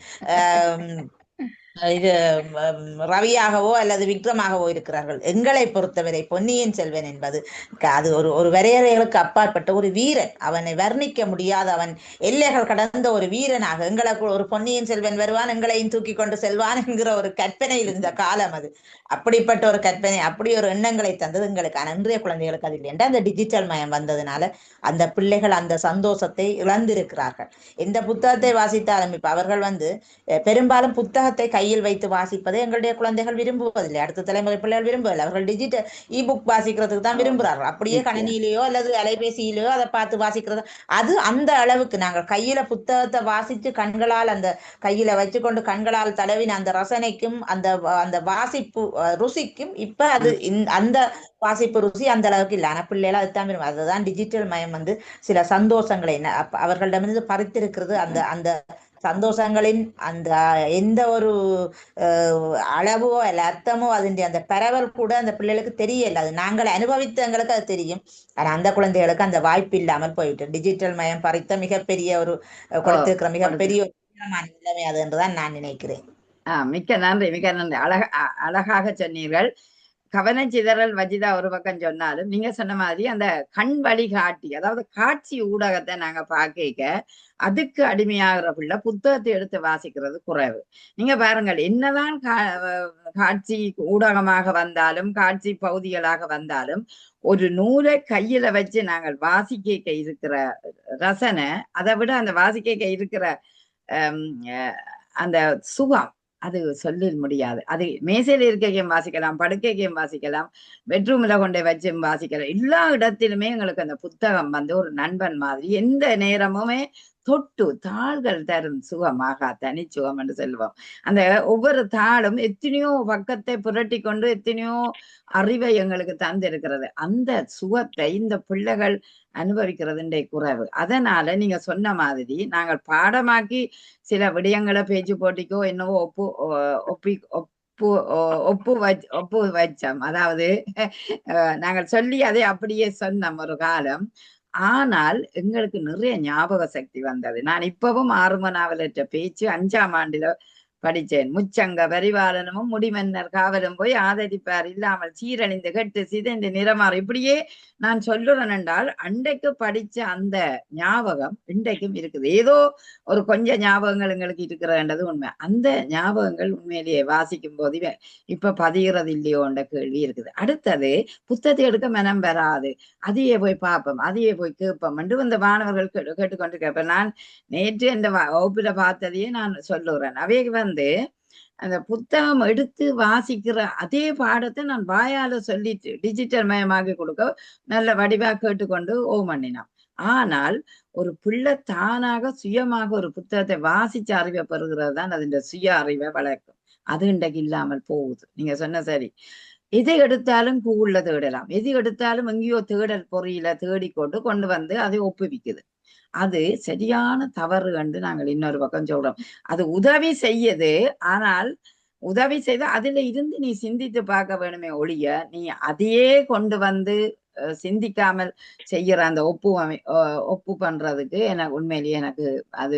இது ரவியாகவோ அல்லது விக்ரமாகவோ இருக்கிறார்கள். எங்களை பொறுத்தவரை பொன்னியின் செல்வன் என்பது அது ஒரு வரையறைகளுக்கு அப்பாற்பட்ட ஒரு வீரன். அவனை வர்ணிக்க முடியாத, அவன் எல்லைகள் கடந்த ஒரு வீரனாக எங்களுக்கு ஒரு பொன்னியின் செல்வன் வருவான், எங்களையும் தூக்கி கொண்டு செல்வான் என்கிற ஒரு கற்பனையில் இருந்த காலம் அது. அப்படிப்பட்ட ஒரு கற்பனை, அப்படி ஒரு எண்ணங்களை தந்தது எங்களுக்கு. இன்றைய குழந்தைகளுக்கு அது இல்லை. அந்த டிஜிட்டல் மயம் வந்ததுனால அந்த பிள்ளைகள் அந்த சந்தோஷத்தை இழந்திருக்கிறார்கள். எந்த புத்தகத்தை வாசித்தாலும் இப்ப அவர்கள் பெரும்பாலும் புத்தகத்தை கையில் வைத்து வாசிப்பதை எங்களுடைய குழந்தைகள் விரும்புவதில்லை. அடுத்த தலைமுறை பிள்ளைகள் விரும்பவில்லை. அவர்கள் டிஜிட்டல் இ-புக் வாசிக்கிறதுக்கு தான் விரும்புகிறார்கள். அப்படியே கணினியிலேயோ அல்லது அலைபேசியிலேயோ அதை பார்த்து வாசிக்கிறது. அது அந்த அளவுக்கு நாங்கள் கையில புத்தகத்தை வாசித்து கண்களால் அந்த கையில வச்சுக்கொண்டு கண்களால் தடவின அந்த ரசனைக்கும் அந்த அந்த வாசிப்பு ருசிக்கும் இப்ப அது அந்த வாசிப்பு ருசி அந்த அளவுக்கு இல்லை. ஆனா பிள்ளைகள் அதுதான் விரும்பும். அதுதான் டிஜிட்டல் மயம் சில சந்தோஷங்களை அவர்களிடமிருந்து பறித்திருக்கிறது. அந்த அந்த சந்தோஷங்களின் அந்த எந்த ஒரு அளவோ அல்ல அர்த்தமோ அதனுடைய அந்த பரவல் கூட அந்த பிள்ளைகளுக்கு தெரியல. அது நாங்கள் அனுபவித்த எங்களுக்கு அது தெரியும். ஆனா அந்த குழந்தைகளுக்கு அந்த வாய்ப்பு இல்லாமல் போயிட்டு டிஜிட்டல் மயம் பறித்த மிகப்பெரிய ஒரு கொடுத்திருக்கிற மிகப்பெரிய ஒரு நிலைமை அது என்றுதான் நான் நினைக்கிறேன். மிக்க நன்றி, மிக நன்றி. அழகாக சொன்னீர்கள். கவனச்சிதறல் வஜிதா ஒரு பக்கம் சொன்னாலும் நீங்க சொன்ன மாதிரி அந்த கண் வழிகாட்டி, அதாவது காட்சி ஊடகத்தை நாங்க பார்க்க அதுக்கு அடிமையாகிற பிள்ளை புத்தகத்தை எடுத்து வாசிக்கிறது குறைவு. நீங்க பாருங்கள், என்னதான் காட்சி ஊடகமாக வந்தாலும் காட்சி பகுதிகளாக வந்தாலும் ஒரு நூலை கையில வச்சு நாங்கள் வாசிக்க இருக்கிற ரசனை, அதை விட அந்த வாசிக்க இருக்கிற அந்த சுகம் அது சொல்ல முடியாது. அது மேசையில இருக்கையும் வாசிக்கலாம், படுக்கையும் வாசிக்கலாம், பெட்ரூம்ல கொண்டே வச்சும் வாசிக்கலாம். எல்லா இடத்திலுமே எங்களுக்கு அந்த புத்தகம் ஒரு நண்பன் மாதிரி எந்த நேரமுமே தொட்டு தாள்கள் தரும் சுகமாக தனிச்சுகம் என்று சொல்லுவோம். அந்த ஒவ்வொரு தாளும் எத்தனையோ பக்கத்தை புரட்டி கொண்டு எத்தனையோ அறிவை எங்களுக்கு தந்திருக்கிறது. அந்த சுகத்தை இந்த பிள்ளைகள் அனுபவிக்கிறதுடைய குறைவு. அதனால நீங்க சொன்ன மாதிரி நாங்கள் பாடமாக்கி சில விடயங்களை பேச்சு போட்டிக்கோ என்னவோ ஒப்பு வச்சோம். அதாவது நாங்கள் சொல்லி அதை அப்படியே சொன்னோம் ஒரு காலம். ஆனால் எங்களுக்கு நிறைய ஞாபக சக்தி வந்தது. நான் இப்பவும் ஆறுமனாவலற்ற பேச்சு 5ஆம் ஆண்டுல படிச்சேன். முச்சங்க பரிபாலனமும் முடிமன்னர் காவலும் போய் ஆதரிப்பார் இல்லாமல் சீரழிந்து கெட்டு சிதைந்து நிறமாறு. இப்படியே நான் சொல்லுறேன் என்றால் அன்றைக்கு படிச்ச அந்த ஞாபகம் இன்றைக்கும் இருக்குது. ஏதோ ஒரு கொஞ்சம் ஞாபகங்கள் எங்களுக்கு இருக்கிறது உண்மை. அந்த ஞாபகங்கள் உண்மையிலேயே வாசிக்கும் போது இப்ப பதிகிறது இல்லையோன்ற கேள்வி இருக்குது. அடுத்தது புத்தகத்தை எடுக்க மனம் வராது, அதையே போய் பார்ப்போம், அதையே போய் கேட்போம் என்று இந்த மாணவர்கள் கேட்டுக்கொண்டு கேட்பேன். நான் நேற்று இந்த வகுப்புல பார்த்ததையே நான் சொல்லுறேன். அவைக்கு அந்த புத்தகம் எடுத்து வாசிக்கிற அதே பாடத்தை நான் வாயால சொல்லிட்டு டிஜிட்டல் மயமாக்கி கொடுக்க நல்ல வடிவா கேட்டுக்கொண்டு பண்ணினான். ஆனால் ஒரு பிள்ளை தானாக சுயமாக ஒரு புத்தகத்தை வாசிச்சு அறிவை பெறுகிறது தான் அதன் சுய அறிவை வளர்க்கும். அது இன்றைக்கு இல்லாமல் போகுது. நீங்க சொன்ன சரி. எதை எடுத்தாலும் கூகுள்ல தேடலாம், எது எடுத்தாலும் எங்கேயோ தேடல் பொறியில தேடிக்கொண்டு கொண்டு வந்து அதை ஒப்புவிக்குது. அது சரியான தவறு என்று நாங்கள் இன்னொரு பக்கம் சொல்றோம். அது உதவி செய்யுது, ஆனால் உதவி செய்து அதுல இருந்து நீ சிந்தித்து பார்க்க வேணுமே ஒழிய நீ அதையே கொண்டு வந்து சிந்திக்காமல் செய்யற அந்த ஒப்பு பண்றதுக்கு எனக்கு உண்மையிலேயே எனக்கு அது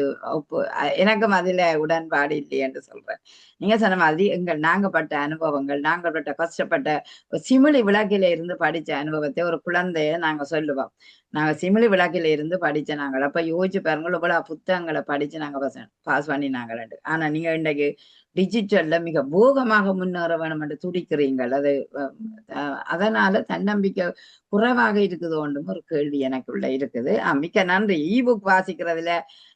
எனக்கும் அதுல உடன்பாடு இல்லை என்று சொல்றேன். நீங்க சொன்ன மாதிரி நாங்க பட்ட அனுபவங்கள், நாங்கள் பட்ட கஷ்டப்பட்ட சிமிழி விளக்கில இருந்து படிச்ச அனுபவத்தை ஒரு குழந்தைய நாங்க சொல்லுவோம். நாங்க சிமிழி விளக்கில இருந்து படிச்ச நாங்கள் அப்ப யோசிச்சு பாருங்கள் இவ்வளவு புத்தகங்களை படிச்சு நாங்க பாஸ் பண்ணினாங்க. ஆனா நீங்க இன்றைக்கு டிஜிட்டல்ல மிக போகமாக முன்னேற வேணும் என்று துடிக்கிறீங்கள். அது அதனால தன்னம்பிக்கை குறைவாக இருக்குது ஒன்றும் ஒரு கேள்வி எனக்குள்ள இருக்குது. மிக்க நன்றி. இபுக் வாசிக்கிறதுல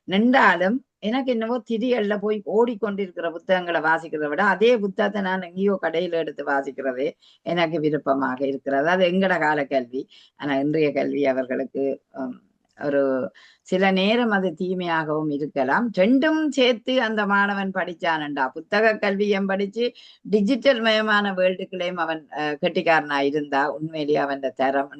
நின்றாலும் எனக்கு என்னவோ திரியல்ல போய் ஓடிக்கொண்டிருக்கிற புத்தகங்களை வாசிக்கிறத விட அதே புத்தகத்தை நான் எங்கேயோ கடையில எடுத்து வாசிக்கிறதே எனக்கு விருப்பமாக இருக்கிறது. அது எங்கட கால கல்வி. ஆனா இன்றைய கல்வி அவர்களுக்கு ஒரு சில நேரம் அது தீமையாகவும் இருக்கலாம். ரெண்டும் சேர்த்து அந்த மாணவன் படிச்சானண்டா புத்தக கல்வியும் படிச்சு டிஜிட்டல் மயமான வேர்ல்டுக்குள்ளேயும் அவன் கெட்டிக்காரனா இருந்தா உண்மையிலேயே அவன் தரம்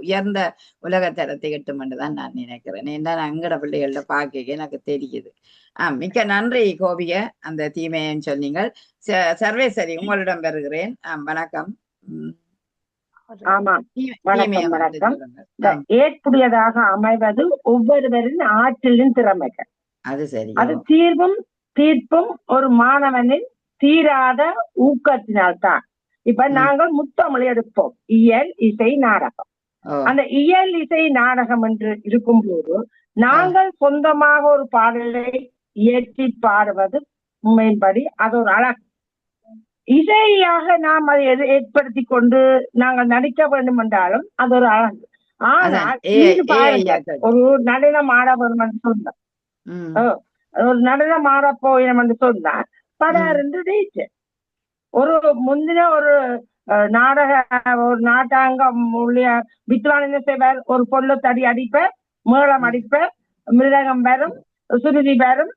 உயர்ந்த உலக தரத்தை எட்டும் என்றுதான் நான் நினைக்கிறேன். ஏன்னா நான் எங்கட பிள்ளைகள்ட பார்க்க எனக்கு தெரியுது. மிக்க நன்றி கோபிய, அந்த தீமையன்னு சொன்னீங்கள். சர்வேஸ்வரி உங்களிடம் பெறுகிறேன். வணக்கம். ஆமா, வணக்கம். வணக்கம். ஏற்புடையதாக அமைவது ஒவ்வொருவரின் ஆற்றலின் திறமைகள். அது சரி. அது தீர்ப்பும் ஒரு மாணவனின் தீராத ஊக்கத்தினால்தான். இப்ப நாங்கள் முத்தமிழ் எடுப்போம், இயல் இசை நாடகம். அந்த இயல் இசை நாடகம் என்று இருக்கும் போது நாங்கள் சொந்தமாக ஒரு பாடலை இயற்றி பாடுவது உண்மையின்படி அது ஒரு அழகு. இசையாக நாம் அதை ஏற்படுத்தி கொண்டு நாங்கள் நடிக்க வேண்டும் என்றாலும் அது ஒரு அழகு. ஆனால் ஒரு நடனம் ஆட வேண்டும் என்று சொன்னார், ஒரு நடனம் ஆட போயிடும் என்று சொன்னார், படம் இருந்து ஒரு முந்தின ஒரு நாட்டாங்கம் வித்வான் என்ன செய்வார், ஒரு பொண்ணு தடி அடிப்பார், மேளம் அடிப்பார், மிருதகம் வரும், சுருதி வரும்,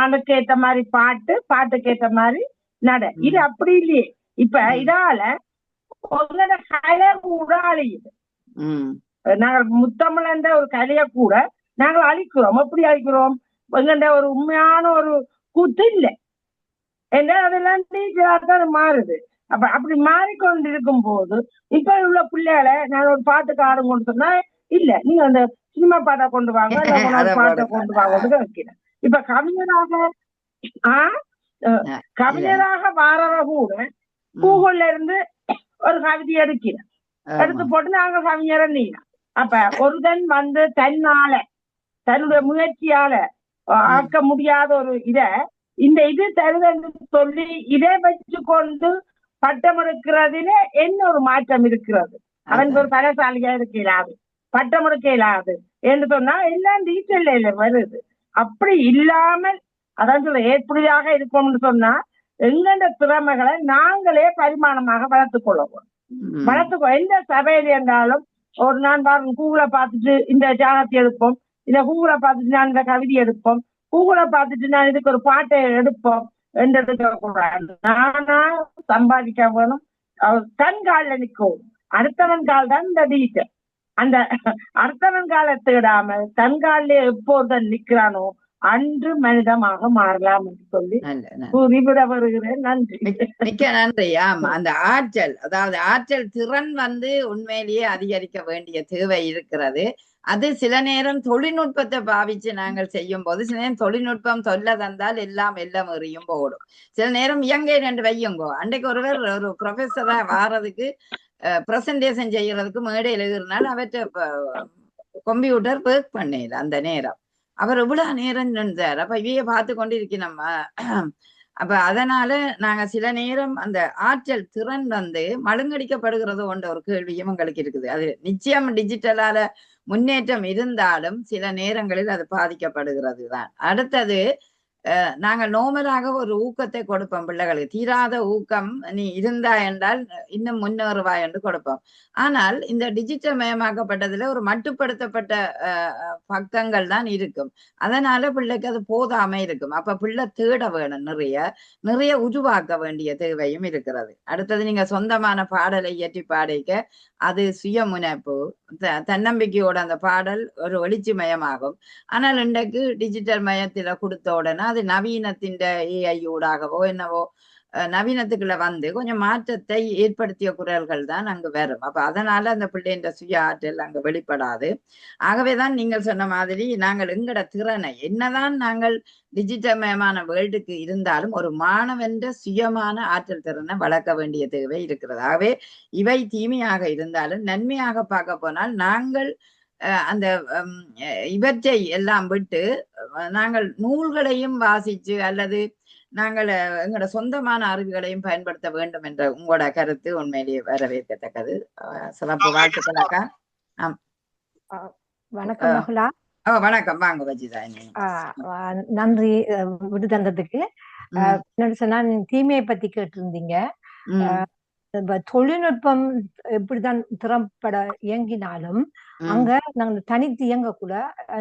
ஆணுக்கு ஏற்ற மாதிரி பாட்டுக்கு ஏற்ற மாதிரி நட. இது அப்படி இல்லையே. இப்ப இதால கலை கூட அழியுது. நாங்கள் முத்தமிழ் என்ற ஒரு கலையை கூட நாங்கள் அழிக்கிறோம். எப்படி அழிக்கிறோம்? எங்கண்ட ஒரு உண்மையான ஒரு கூத்து இல்லை என்றால் அதெல்லாம் டீச்சராக மாறுது. அப்படி மாறிக்கொண்டிருக்கும் போது இப்ப உள்ள பிள்ளைகளை நான் ஒரு பாட்டுக்கு ஆடும் கொண்டு சொன்னா இல்ல, நீங்க அந்த சினிமா பாட்டை கொண்டு வாங்க, பாட்டை கொண்டு வாங்க வைக்கிறேன். இப்ப கவிஞராக வாரவ கூட கூகுள்ல இருந்து ஒரு கவிதை எடுத்து போட்டு நாங்க கவிஞரை நீங்க. அப்ப ஒருதன் வந்து தன்னுடைய முயற்சியால ஆக்க முடியாத ஒரு இது தருதன்னு சொல்லி இதை வச்சு கொண்டு பட்டம் எடுக்கிறதுல என்ன ஒரு மாற்றம் இருக்கிறது? அவன் ஒரு பலசாலியா இருக்க இயலாது, பட்டம் எடுக்க இயலாது என்று சொன்னா எல்லாம் டீச்சர்ல வருது. அப்படி இல்லாமல் அதான் சொல்ல ஏற்புடையாக இருக்கணும்னு சொன்னா எங்கெண்ட திறமைகளை நாங்களே பரிமாணமாக வளர்த்துக் கொள்ளவும். எந்த சபையில இருந்தாலும் ஒரு நான் கூகுளை பார்த்துட்டு இந்த ஜானத்தை எடுப்போம், இல்ல கூகுளை பார்த்துட்டு நான் இந்த கவிதை எடுப்போம், கூகுளை பார்த்துட்டு நான் இதுக்கு ஒரு பாட்டை எடுப்போம் என்று எடுக்க கூடாது. நானா சம்பாதிக்க வேணும், தன் காலில் நிற்கும். அடுத்தவன் கால் தான் இந்த டிஜிட்டல். அந்த அடுத்தவன் காலை தேடாமல் தன் காலிலே எப்போதும் நிற்கிறானோ அன்று மனிதமாக மாறலாம் என்று சொல்லி கூறிவிட வருகிறேன். நன்றி, மிக்க நன்றி. ஆமா, அந்த ஆற்றல், அதாவது ஆற்றல் திறன் உண்மையிலேயே அதிகரிக்க வேண்டிய தேவை இருக்கிறது. அது சில நேரம் தொழில்நுட்பத்தை பாவிச்சு நாங்கள் செய்யும் போது, சில நேரம் தொழில்நுட்பம் சொல்ல தந்தால் எல்லாம் எறியும் போடும். சில நேரம் இயங்க ரெண்டு வையுங்கோ. அன்றைக்கு ஒருவர் ஒரு ப்ரொஃபஸரா வாரதுக்கு பிரசன்டேஷன் செய்யறதுக்கு மேடையில் இருக்கிறனால அவற்றை கம்ப்யூட்டர் ஒர்க் பண்ணல. அந்த நேரம் அவர் இவ்வளவு நேரம் நின்றார். அப்ப இவைய பார்த்து கொண்டிருக்கணும். அப்ப அதனால நாங்க சில நேரம் அந்த ஆற்றல் திறன் மழுங்கடிக்கப்படுகிறதோ என்ற ஒரு கேள்வியும் எங்களுக்கு இருக்குது. அது நிச்சயம் டிஜிட்டலால முன்னேற்றம் இருந்தாலும் சில நேரங்களில் அது பாதிக்கப்படுகிறது தான். அடுத்தது, நாங்கள் நோமலாக ஒரு ஊக்கத்தை கொடுப்போம் பிள்ளைகளுக்கு. தீராத ஊக்கம் நீ இருந்தா என்றால் இன்னும் முன்னேறுவா என்று கொடுப்போம். ஆனால் இந்த டிஜிட்டல் மயமாக்கப்பட்டதுல ஒரு மட்டுப்படுத்தப்பட்ட பக்கங்கள் தான் இருக்கும். அதனால பிள்ளைக்கு அது போதாம இருக்கும். அப்ப பிள்ளை தேட வேணும், நிறைய உருவாக்க வேண்டிய தேவையும் இருக்கிறது. அடுத்தது, நீங்க சொந்தமான பாடலை இயற்றி பாடிக்க அது சுய முனைப்பு, தன்னம்பிக்கையோட அந்த பாடல் ஒரு வெளிச்சி மயமாகும். ஆனால் இன்றைக்கு டிஜிட்டல் மயத்தில கொடுத்த உடனே அது நவீனத்தின் ஏஐ ஊடாகவோ என்னவோ நவீனத்துக்குள்ள கொஞ்சம் மாற்றத்தை ஏற்படுத்திய குரல்கள் தான் அங்கு வரும். அப்ப அதனால அந்த பிள்ளைன்ற சுய ஆற்றல் அங்கு வெளிப்படாது. ஆகவேதான் நீங்கள் சொன்ன மாதிரி நாங்கள் எங்கட திறனை என்னதான் நாங்கள் டிஜிட்டல் மயமான வேர்ல்டுக்கு இருந்தாலும் ஒரு மாணவன்ற சுயமான ஆற்றல் திறனை வளர்க்க வேண்டிய தேவை இருக்கிறது. ஆகவே இவை தீமையாக இருந்தாலும் நன்மையாக பார்க்க போனால் நாங்கள் அந்த இவற்றை எல்லாம் விட்டு நாங்கள் நூல்களையும் வாசிச்சு அல்லது நாங்கள் எங்களோட சொந்தமான அறிவுகளையும் பயன்படுத்த வேண்டும் என்ற உங்களோட கருத்து உண்மையிலேயே வரவேற்கத்தக்கது. சிறப்பு, வாழ்த்துக்களாக்கா. வணக்கம் மகளா. வணக்கம், வாங்க வஜிதா. நன்றி விடுதந்ததுக்கு. என்னோட சொன்னா, தீமையை பத்தி கேட்டிருந்தீங்க. தொழில்நுட்பம் எப்படிதான் திறம்பட இயங்கினாலும் அங்க நாங்க தனித்து இயங்கக்கூட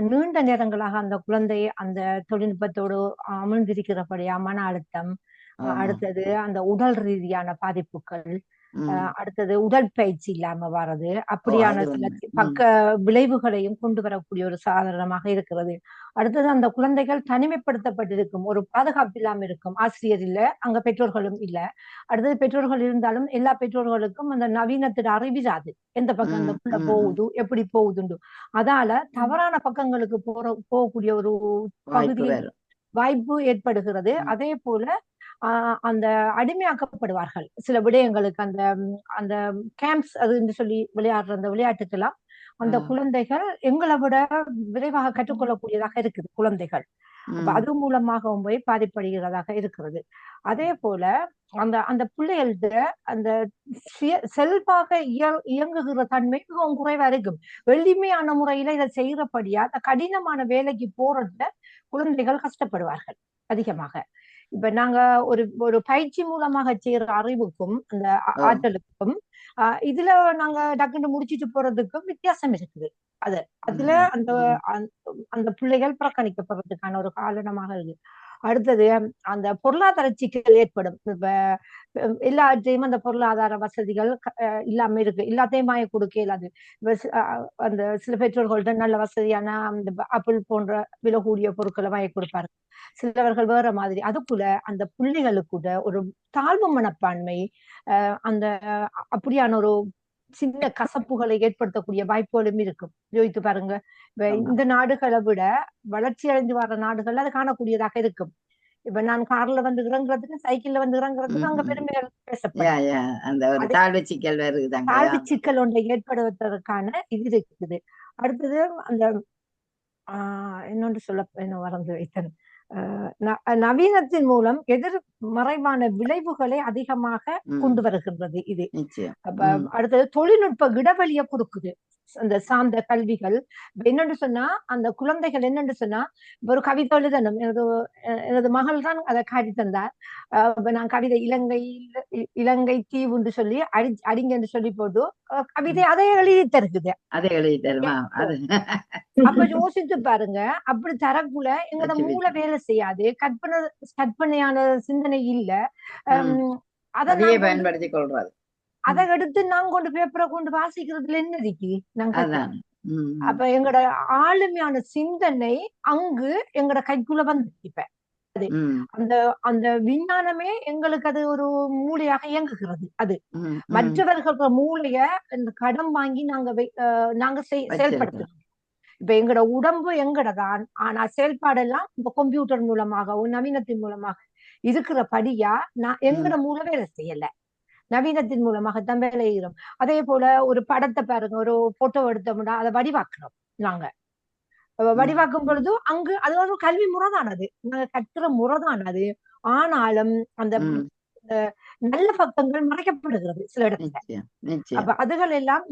நீண்ட நேரங்களாக அந்த குழந்தை அந்த தொழில்நுட்பத்தோடு அமிழ்ந்திருக்கிறபடியா மன அழுத்தம், அடுத்தது அந்த உடல் ரீதியான பாதிப்புகள், அடுத்தது உடற்பயிற்சி இல்லாம வர்றது, அப்படியான சில பக்க விளைவுகளையும் கொண்டு வரக்கூடிய ஒரு சாதாரணமாக இருக்கிறது. அடுத்தது, அந்த குழந்தைகள் தனிமைப்படுத்தப்பட்டிருக்கும், ஒரு பாதுகாப்பு இல்லாம இருக்கும். ஆசிரியர் இல்ல, அங்க பெற்றோர்களும் இல்ல. அடுத்தது, பெற்றோர்கள் இருந்தாலும் எல்லா பெற்றோர்களுக்கும் அந்த நவீனத்தின் அறிவிராது, எந்த பக்கம் அந்த புள்ள போகுது, எப்படி போகுதுண்டு. அதால தவறான பக்கங்களுக்கு போகக்கூடிய ஒரு பகுதி வாய்ப்பு ஏற்படுகிறது. அதே போல அந்த அடிமையாக்கப்படுவார்கள் சில விடயங்களுக்கு. அந்த அந்த கேம்ப்ஸ் அதுன்னு சொல்லி விளையாடுற அந்த விளையாட்டுக்கெல்லாம் அந்த குழந்தைகள் எங்களை விட விரைவாக கற்றுக்கொள்ளக்கூடியதாக இருக்குது குழந்தைகள். அப்ப அது மூலமாகவும் போய் பாதிப்படுகிறதாக இருக்கிறது. அதே போல அந்த அந்த பிள்ளைகள்ட அந்த செல்வாக இயங்குகிற தன்மை மிகவும் குறைவா இருக்கும். எளிமையான முறையில இதை செய்யறபடியா அந்த கடினமான வேலைக்கு போறதுல குழந்தைகள் கஷ்டப்படுவார்கள் அதிகமாக. இப்ப நாங்க ஒரு பயிற்சி மூலமாக செய்யற அறிவுக்கும் அந்த ஆற்றலுக்கும் இதுல நாங்க டக்குன்னு முடிச்சுட்டு போறதுக்கும் வித்தியாசம் இருக்குது. அதுல அந்த அந்த பிள்ளைகள் புறக்கணிக்கப்படுறதுக்கான ஒரு காரணமாக இருக்கு. அடுத்தது, அந்த பொருளாதார சிக்கல் ஏற்படும். இப்ப எல்லாத்தையும் அந்த பொருளாதார வசதிகள் இல்லாம இருக்கு, எல்லாத்தையும் வாங்கி கொடுக்க இயலாது. அந்த சில பெற்றோர்கள்ட்ட நல்ல வசதியான அந்த ஆப்பிள் போன்ற விலை கூடிய பொருட்களை வாங்கி கொடுப்பாரு. சிலவர்கள் வேற மாதிரி. அதுக்குள்ள அந்த பிள்ளைகளுக்குள்ள ஒரு தாழ்வு மனப்பான்மை, அந்த அப்படியான ஒரு சின்ன கசப்புகளை ஏற்படுத்தக்கூடிய வாய்ப்புகளும் இருக்கும். யோசித்து பாருங்க. இந்த நாடுகளை விட வளர்ச்சி அடைந்து வர்ற நாடுகள்ல அது காணக்கூடியதாக இருக்கும். இப்ப நான் கார்ல வந்து இறங்குறதுக்கு சைக்கிள்ல வந்து இறங்குறதுக்கு அங்க பெருமைகள் பேசப்படும். தாழ்வு சிக்கல் ஒன்றை ஏற்படுவதற்கான இது இருக்குது. அடுத்தது, அந்த இன்னொன்று என்ன மறந்து வைத்தேன். நவீனத்தின் மூலம் எதிர்மறைவான விளைவுகளை அதிகமாக கொண்டு வருகின்றது இது. அப்ப அடுத்தது, தொழில்நுட்ப இடைவெளியை கொடுக்குது. அந்த சார்ந்த கல்விகள். என்னன்னு சொன்னா அந்த குழந்தைகள் என்னன்னு சொன்னா ஒரு கவிதை எழுதணும். எனது மகள் தான் அதை காட்டி தந்தார். நான் கவிதை இலங்கை தீவுன்னு சொல்லி அடிங்கன்னு சொல்லி போட்டு கவிதை அதை எழுதி தருகுது. அதை எழுதி தருமா அது அப்ப யோசிச்சு பாருங்க. அப்படி தரக்குள்ள எங்களோட மூளை வேலை செய்யாது. கற்பனையான சிந்தனை இல்ல. அதையே பயன்படுத்தி கொள்றது. அதை எடுத்து நாங்க கொண்டு பேப்பரை கொண்டு வாசிக்கிறதுல என்ன இருக்கு நாங்க. அப்ப எங்களோட ஆளுமையான சிந்தனை அங்கு எங்களோட கைக்குள்ள வந்து இப்ப அது அந்த அந்த விஞ்ஞானமே எங்களுக்கு அது ஒரு மூளையாக இயங்குகிறது. அது மற்றவர்கள மூளைய கடன் வாங்கி நாங்க செயல்படுத்துறோம். இப்ப எங்களோட உடம்பு எங்கடதான், ஆனா செயல்பாடெல்லாம் இந்த கம்ப்யூட்டர் மூலமாகவும் நவீனத்தின் மூலமாக இருக்கிறபடியா எங்கட மூளை வேலை செய்யல, நவீனத்தின் மூலமாகத்தான் வேலை செய்யறோம். அதே போல ஒரு படத்தை பாருங்க, ஒரு போட்டோ எடுத்தோம்னா அதை வடிவாக்குறோம். நாங்க வடிவாக்கும் பொழுது அங்கு அது ஒரு கல்வி முறைதானது, நாங்க கற்கிற முறைதானது. ஆனாலும் அந்த நல்ல பக்கங்கள் மறைக்கப்படுகிறது சில இடத்துல. அப்ப அதுகள் எல்லாம்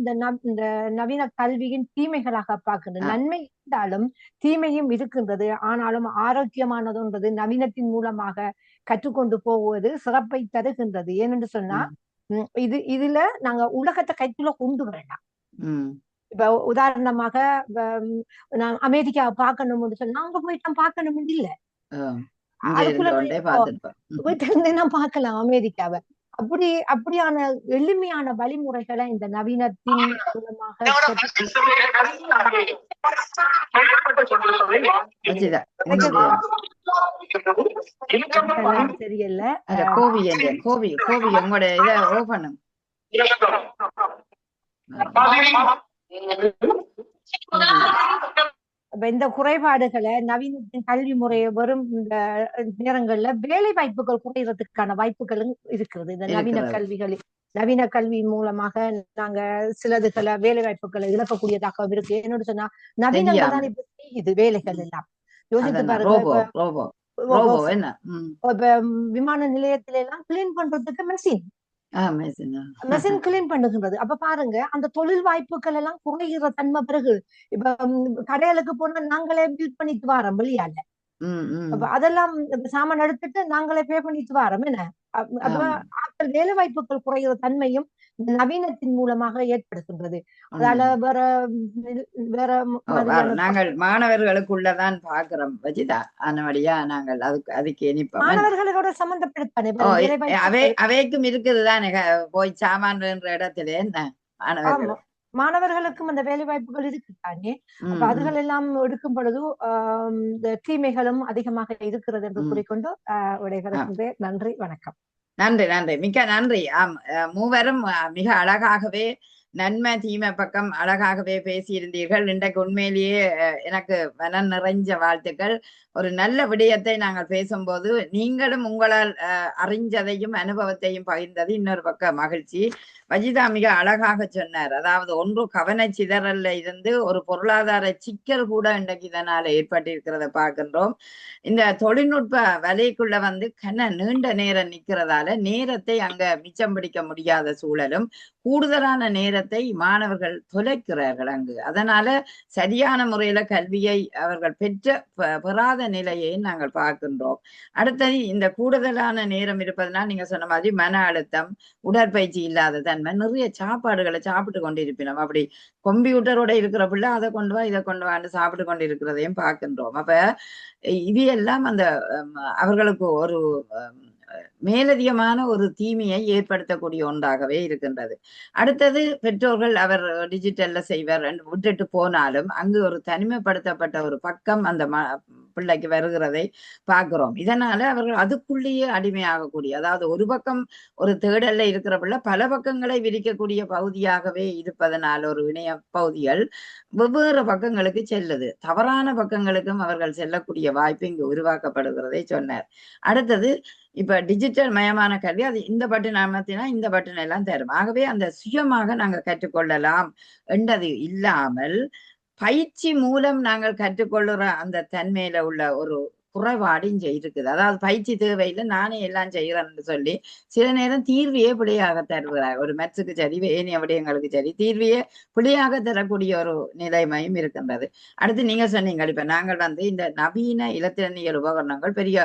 இந்த நவீன கல்வியின் தீமைகளாக பார்க்கின்றது. நன்மை இருந்தாலும் தீமையும் இருக்கின்றது. ஆனாலும் ஆரோக்கியமானதுன்றது நவீனத்தின் மூலமாக கற்றுக்கொண்டு போவது சிறப்பை தருகின்றது. ஏனென்று சொன்னா இதுல நாங்க உலகத்தை கைக்குள்ள கொண்டு வரலாம். இப்ப உதாரணமாக நான் அமெரிக்காவை பார்க்கணும்னு சொன்னா அங்க போயிட்டு பார்க்கணும்னு இல்ல, வீட்டுல இருந்தே நான் பார்க்கலாம் அமெரிக்காவை. அப்படியான எளிமையான வழிமுறைகளை இந்த நவீனத்தின் மூலமாக தெரியல. இந்த குறைபாடுகளை நவீனத்தின் கல்வி முறையை வரும் இந்த நேரங்கள்ல வேலை வாய்ப்புகள் குறையறதுக்கான வாய்ப்புகளும் இருக்கிறது. இந்த நவீன கல்வியின் மூலமாக நாங்க சிலதுகளை வேலை வாய்ப்புகளை இழக்கக்கூடியதாக இருக்கு. என்னோட சொன்னா நவீனங்கள் தான் இப்ப செய்யுது வேலைகள் எல்லாம். யோசித்து பாருங்க, இப்ப விமான நிலையத்தில எல்லாம் கிளீன் பண்றதுக்கு மெஷின் கிளீன் பண்ணுகின்றது. அப்ப பாருங்க அந்த தொழில் வாய்ப்புகள் எல்லாம் குறைகிற தன்மை பிறகு. இப்ப கடைகளுக்கு போனா நாங்களே பில் பண்ணிட்டு வரோம் வெளியால. அப்ப அதெல்லாம் சாமான் எடுத்துட்டு நாங்களே பே பண்ணிட்டு வரோம். என்ன அப்ப வேலை வாய்ப்புகள் குறைகிற தன்மையும் நவீனத்தின் மூலமாக ஏற்படுகின்றது. அதால வேற நாங்கள் மாணவர்களுக்குள்ளதான் பாக்குறோம் வஜிதா. ஆனவடியா நாங்கள் அதுக்கு மாணவர்களோட சம்பந்தப்படுத்தானே அவைக்கும் இருக்குதுதான். போய் சாமான் என்ற இடத்துல என்ன மாணவர்களுக்கும் அந்த வேலை வாய்ப்புகள் இருக்குதானே. அப்ப அதுகள் எல்லாம் எடுக்கும் பொழுது தீமைகளும் அதிகமாக இருக்கிறது என்று கூறிக்கொண்டு விடைபெறுகின்றேன். நன்றி, வணக்கம். நன்றி, மிக்க நன்றி. மூவரும் மிக அழகாகவே நன்மை தீமை பக்கம் அழகாகவே பேசியிருந்தீர்கள். இன்றைக்கு உண்மையிலேயே எனக்கு மனம் நிறைஞ்ச வாழ்த்துக்கள். ஒரு நல்ல விடயத்தை நாங்கள் பேசும்போது நீங்களும் உங்களால் அறிஞ்சதையும் அனுபவத்தையும் பகிர்ந்தது இன்னொரு பக்கம் மகிழ்ச்சி. வஜிதா மிக அழகாக சொன்னார். அதாவது ஒன்று கவன சிதறல்ல இருந்து ஒரு பொருளாதார சிக்கல் கூட இன்றைக்கு இதனால ஏற்பட்டிருக்கிறத பார்க்கின்றோம். இந்த தொழில்நுட்ப வலைக்குள்ள நீண்ட நேரம் நிற்கிறதால நேரத்தை அங்க மிச்சம் பிடிக்க முடியாத சூழலும், கூடுதலான நேரத்தை மாணவர்கள் தொலைக்கிறார்கள் அங்கு. அதனால சரியான முறையில கல்வியை அவர்கள் பெறாத நிலையை நாங்கள் பார்க்கின்றோம். அடுத்தது இந்த கூடுதலான நேரம் இருப்பதனால் நீங்க சொன்ன மாதிரி மன அழுத்தம், உடற்பயிற்சி இல்லாத தன்மை, நிறைய சாப்பாடுகளை சாப்பிட்டு கொண்டிருப்பினோம். அப்படி கம்ப்யூட்டரோட இருக்கிற பிள்ளை அதை கொண்டு வா இதை கொண்டு வான்னு சாப்பிட்டு கொண்டு இருக்கிறதையும் பார்க்கின்றோம். அப்ப இது எல்லாம் அந்த அவர்களுக்கு ஒரு மேலதிகமான ஒரு தீமையை ஏற்படுத்தக்கூடிய ஒன்றாகவே இருக்கின்றது. அடுத்தது பெற்றோர்கள் அவர் டிஜிட்டல்ல செய்வார் விட்டுட்டு போனாலும் அங்கு ஒரு தனிமைப்படுத்தப்பட்ட ஒரு பக்கம் அந்த பிள்ளைக்கு வருகிறதை பார்க்கிறோம். இதனால அவர்கள் அதுக்குள்ளேயே அடிமையாகக்கூடிய, அதாவது ஒரு பக்கம் ஒரு தேடல்ல இருக்கிற பிள்ளை பல பக்கங்களை விரிக்கக்கூடிய பகுதியாகவே இருப்பதனால் ஒரு இணைய பகுதிகள் வெவ்வேறு பக்கங்களுக்கு செல்லுது. தவறான பக்கங்களுக்கும் அவர்கள் செல்லக்கூடிய வாய்ப்பு இங்கு உருவாக்கப்படுகிறதை சொன்னார். அடுத்தது இப்ப டிஜிட்டல் மயமான கல்வி, அது இந்த பட்டன் அமர்த்தினா இந்த பட்டன் எல்லாம் தரும். ஆகவே அந்த சுயமாக நாங்கள் கற்றுக்கொள்ளலாம் என்றது இல்லாமல் பயிற்சி மூலம் நாங்கள் கற்றுக்கொள்ளுற அந்த தன்மையில உள்ள ஒரு குறைபாடு இங்க இருக்குது. அதாவது பயிற்சி தேவையில்லை, நானே எல்லாம் செய்யறேன்னு சொல்லி சில நேரம் தீர்வையே பிழையாக தருகிறார். ஒரு மெட்ஸுக்கு சரி, ஏனைய விடயங்களுக்கு சரி, தீர்வையே பிழையாக தரக்கூடிய ஒரு நிலைமையும் இருக்கின்றது. அடுத்து நீங்க சொன்னீங்க, இப்ப நாங்கள் இந்த நவீன இலத்திரனியல் உபகரணங்கள் பெரிய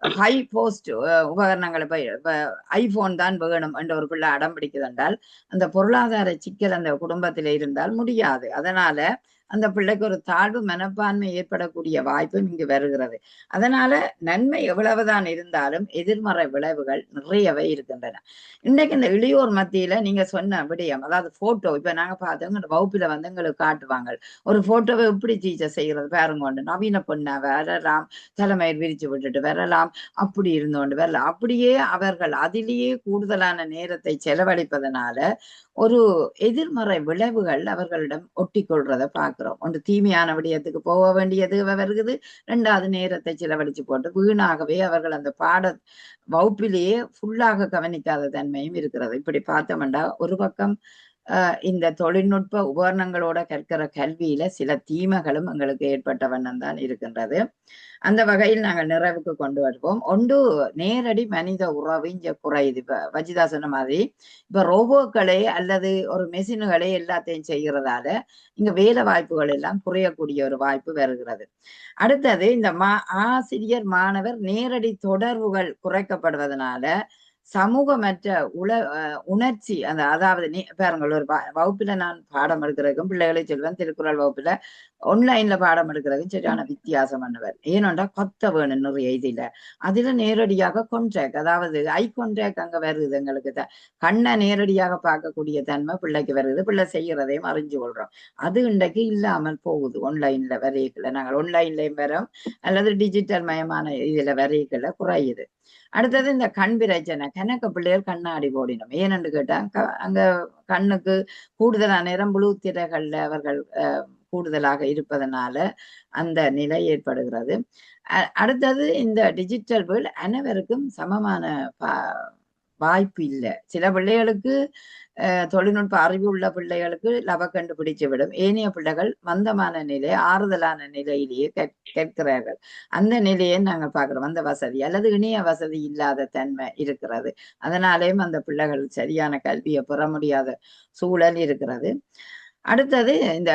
ஹை போஸ்ட் உபகரணங்களை இப்ப ஐபோன் தான் வேணும் என்ற ஒரு பிள்ளை அடம் பிடிக்குது என்றால் அந்த பொருளாதார சிக்கல் அந்த குடும்பத்தில இருந்தால் முடியாது. அதனால அந்த பிள்ளைக்கு ஒரு தாழ்வு மனப்பான்மை ஏற்படக்கூடிய வாய்ப்பும் இங்கு வருகிறது. அதனால நன்மை எவ்வளவுதான் இருந்தாலும் எதிர்மறை விளைவுகள் நிறையவே இருக்கின்றன. இன்றைக்கு இந்த இளையோர் மத்தியில நீங்க சொன்ன விடயம், அதாவது போட்டோ, இப்ப நாங்க பார்த்தோம் வகுப்புல எங்களுக்கு காட்டுவாங்க ஒரு போட்டோவை எப்படி டீச்சர் செய்யறது பாருங்க, நவீன பொண்ணா வரலாம், தலைமையில் விரிச்சு விட்டுட்டு வரலாம், அப்படி இருந்தோண்டு வரலாம். அப்படியே அவர்கள் அதிலேயே கூடுதலான நேரத்தை செலவழிப்பதனால ஒரு எதிர்மறை விளைவுகள் அவர்களிடம் ஒட்டி கொள்றதை பார்க்கிறோம். ஒன்று தீமையான விடயத்துக்கு போக வேண்டியது வருகிறது, ரெண்டாவது நேரத்தை செலவழிச்சு போட்டு வீணாகவே அவர்கள் அந்த வகுப்பிலேயே ஃபுல்லாக கவனிக்காத தன்மையும் இருக்கிறது. இப்படி பார்த்தோம்னா ஒரு பக்கம் இந்த தொழில்நுட்ப உபகரணங்களோட கற்கிற கல்வியில சில தீமைகளும் எங்களுக்கு ஏற்பட்ட வண்ணம் தான் இருக்கின்றது. அந்த வகையில் நாங்கள் நிறைவுக்கு கொண்டு வருவோம். ஒன்று, நேரடி மனித உறவு இங்க குறையுது. இப்ப வஜிதா சொன்ன மாதிரி இப்ப ரோபோக்களே அல்லது ஒரு மெஷின்களே எல்லாத்தையும் செய்கிறதால இங்க வேலை வாய்ப்புகள் எல்லாம் குறையக்கூடிய ஒரு வாய்ப்பு வருகிறது. அடுத்தது இந்த ஆசிரியர் மாணவர் நேரடி தொடர்புகள் குறைக்கப்படுவதனால சமூகமற்ற உணர்ச்சி அதாவது பாருங்கள், ஒரு வகுப்புல நான் பாடம் எடுக்கிறதுக்கும் பிள்ளைகளை சொல்வேன், திருக்குறள் வகுப்புல ஆன்லைன்ல பாடம் எடுக்கிறதுக்கும் சரியான வித்தியாசம் பண்ணுவார். ஏனென்றா கத்த வேணும் நிறைய இதுல. அதுல நேரடியாக கான்ட்ராக்ட், அதாவது ஐ கான்ட்ராக்ட் அங்க வருது. எங்களுக்கு கண்ணை நேரடியாக பார்க்கக்கூடிய தன்மை பிள்ளைக்கு வருது, பிள்ளை செய்யறதையும் அறிஞ்சு கொள்றோம். அது இன்றைக்கு இல்லாமல் போகுது. ஆன்லைன்ல வரையக்கல, நாங்கள் ஆன்லைன்லயும் வரோம் அல்லது டிஜிட்டல் மயமான இதுல வரையக்கல குறையுது. அடுத்தது இந்த கண் பிரச்சனை, கணக்க பிள்ளைகள் கண்ணாடி போடினோம். ஏனென்று கேட்டா அங்க கண்ணுக்கு கூடுதலான நேரம் ப்ளூ திரைகள்ல அவர்கள் கூடுதலாக இருப்பதனால அந்த நிலை ஏற்படுகிறது. அடுத்தது இந்த டிஜிட்டல் வேர்ல்ட் அனைவருக்கும் சமமான வாய்ப்பு இல்லை. சில பிள்ளைகளுக்கு தொழில்நுட்ப அறிவு உள்ள பிள்ளைகளுக்கு லவ கண்டுபிடிச்சு விடும். ஏனைய பிள்ளைகள் மந்தமான நிலை, ஆறுதலான நிலையிலேயே கேட்கிறார்கள். அந்த நிலையை நாங்கள் பார்க்கிறோம். அந்த வசதி அல்லது இணைய வசதி இல்லாத தன்மை இருக்கிறது. அதனாலேயும் அந்த பிள்ளைகள் சரியான கல்வியை பெற முடியாத சூழல் இருக்கிறது. அடுத்தது இந்த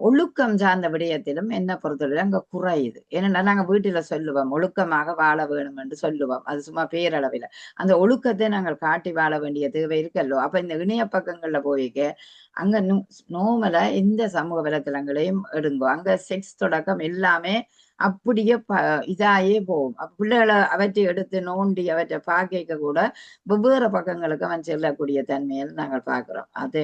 ஒழுக்கம் சார்ந்த விடயத்திலும் என்ன பொறுத்தவரை அங்க குறையுது. ஏன்னா நாங்க வீட்டுல சொல்லுவோம் ஒழுக்கமாக வாழ வேணும் என்று சொல்லுவோம். அது சும்மா பேரளவில் அந்த ஒழுக்கத்தை நாங்கள் காட்டி வாழ வேண்டிய தேவை இருக்கல்லோ. அப்ப இந்த இணைய பக்கங்கள்ல போய்க்க அங்க நோமலா எந்த சமூக வலைத்தளங்களையும் எடுங்கோ, அங்க செக்ஸ் தொடக்கம் எல்லாமே அப்படியே இதாயே போகும். பிள்ளைகளை அவற்றை எடுத்து நோண்டி அவற்றை பார்க்க கூட வெவ்வேறு பக்கங்களுக்கு அவன் செல்லக்கூடிய தன்மையில் நாங்கள் பார்க்கிறோம். அது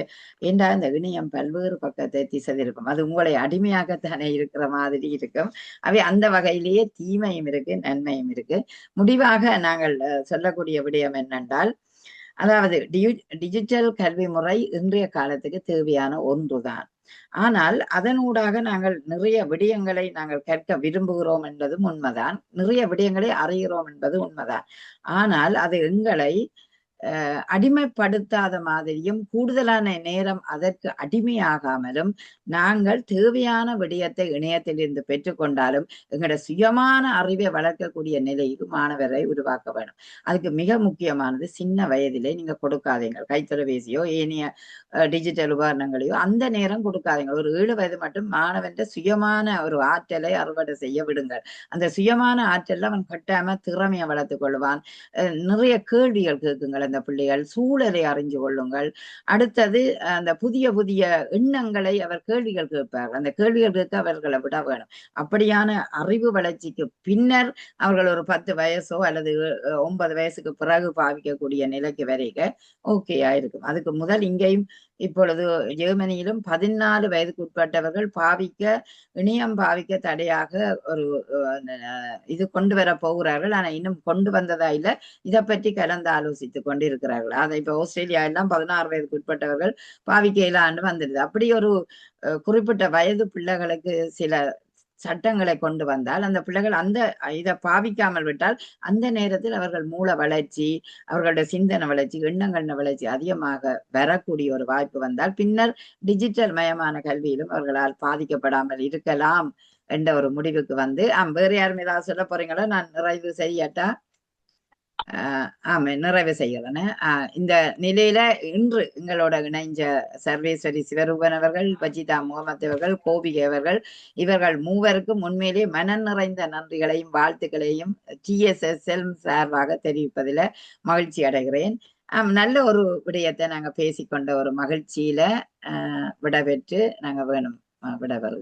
ஏண்டா இந்த இணையம் பல்வேறு பக்கத்தை திசையிருக்கும், அது உங்களை அடிமையாகத்தானே இருக்கிற மாதிரி இருக்கும். அவை அந்த வகையிலேயே தீமையும் இருக்கு, நன்மையும் இருக்கு. முடிவாக நாங்கள் சொல்லக்கூடிய விடயம் என்னென்றால், அதாவது டிஜிட்டல் கல்வி முறை இன்றைய காலத்துக்கு தேவையான ஒன்றுதான். ஆனால் அதனூடாக நாங்கள் நிறைய விடயங்களை நாங்கள் கற்க விரும்புகிறோம் என்பதும் உண்மைதான், நிறைய விடயங்களை அறிகிறோம் என்பது உண்மைதான். ஆனால் அது எங்களை அடிமைப்படுத்தாத மாதிரியும் கூடுதலான நேரம் அதற்கு அடிமையாகாமலும் நாங்கள் தேவையான விடயத்தை இணையத்திலிருந்து பெற்றுக்கொண்டாலும் எங்களோட சுயமான அறிவை வளர்க்கக்கூடிய நிலைக்கு மாணவரை உருவாக்க வேணும். அதுக்கு மிக முக்கியமானது சின்ன வயதிலே நீங்க கொடுக்காதீங்க கைத்தொலைபேசியோ ஏனைய டிஜிட்டல் உபகரணங்களையோ அந்த நேரம் கொடுக்காதீங்க. ஒரு 7 வயது மட்டும் மாணவன் சுயமான ஒரு ஆற்றலை அறுவடை செய்ய விடுங்கள். அந்த சுயமான ஆற்றல் அவன் கட்டாம திறமையை வளர்த்துக் கொள்வான். நிறைய கேள்விகள் கேட்குங்கள் அந்த பிள்ளைகள், சூழலை அறிஞ்சு கொள்ளுங்கள். அடுத்தது அந்த புதிய புதிய எண்ணங்களை அவர் கேள்விகள் கேட்பார்கள். அந்த கேள்விகள் கேட்க அவர்களை விட வேணும். அப்படியான அறிவு வளர்ச்சிக்கு பின்னர் அவர்கள் ஒரு 10 வயசோ அல்லது 9 வயசுக்கு பிறகு பாவிக்கக்கூடிய நிலைக்கு வரைக்க ஓகேயா இருக்கும். அதுக்கு முதல் இங்கேயும் இப்பொழுது ஜெர்மனியிலும் 14 வயதுக்கு உட்பட்டவர்கள் இணையம் பாவிக்க தடையாக ஒரு இது கொண்டு வர போகிறார்கள். ஆனா இன்னும் கொண்டு வந்ததா இல்லை, இதை பற்றி கலந்து ஆலோசித்துக் கொண்டு இருக்கிறார்கள். அதை இப்ப ஆஸ்திரேலியா எல்லாம் 16 வயதுக்கு உட்பட்டவர்கள் பாவிக்க இல்லாண்டு வந்துடுது. அப்படி ஒரு குறிப்பிட்ட வயது பிள்ளைகளுக்கு சில சட்டங்களை கொண்டு வந்தால் அந்த பிள்ளைகள் அந்த இதை பாவிக்காமல் விட்டால் அந்த நேரத்தில் அவர்கள் மூளை வளர்ச்சி, அவர்களுடைய சிந்தனை வளர்ச்சி, எண்ணங்களின் வளர்ச்சி அதிகமாக வரக்கூடிய ஒரு வாய்ப்பு வந்தால் பின்னர் டிஜிட்டல் மயமான கல்வியிலும் அவர்களால் பாதிக்கப்படாமல் இருக்கலாம் என்ற ஒரு முடிவுக்கு வந்து வேறு யாரும் ஏதாவது சொல்ல போறீங்களா? நான் நிறைவு செய்யட்டா? ஆமா, நிறைவு செய்யறேன்னு. இந்த நிலையில இன்று எங்களோட இணைஞ்ச சர்வேஸ்வரி சிவரூபன் அவர்கள், வஜிதா முகமது அவர்கள், கோபிகை அவர்கள், இவர்கள் மூவருக்கும் உண்மையிலே மனம் நிறைந்த நன்றிகளையும் வாழ்த்துக்களையும் TSSL சார்பாக தெரிவிப்பதில் மகிழ்ச்சி அடைகிறேன். நல்ல ஒரு விடயத்தை நாங்க பேசிக்கொண்ட ஒரு மகிழ்ச்சியில விடைபெற்று நாங்க விடைபெறுகிறோம்.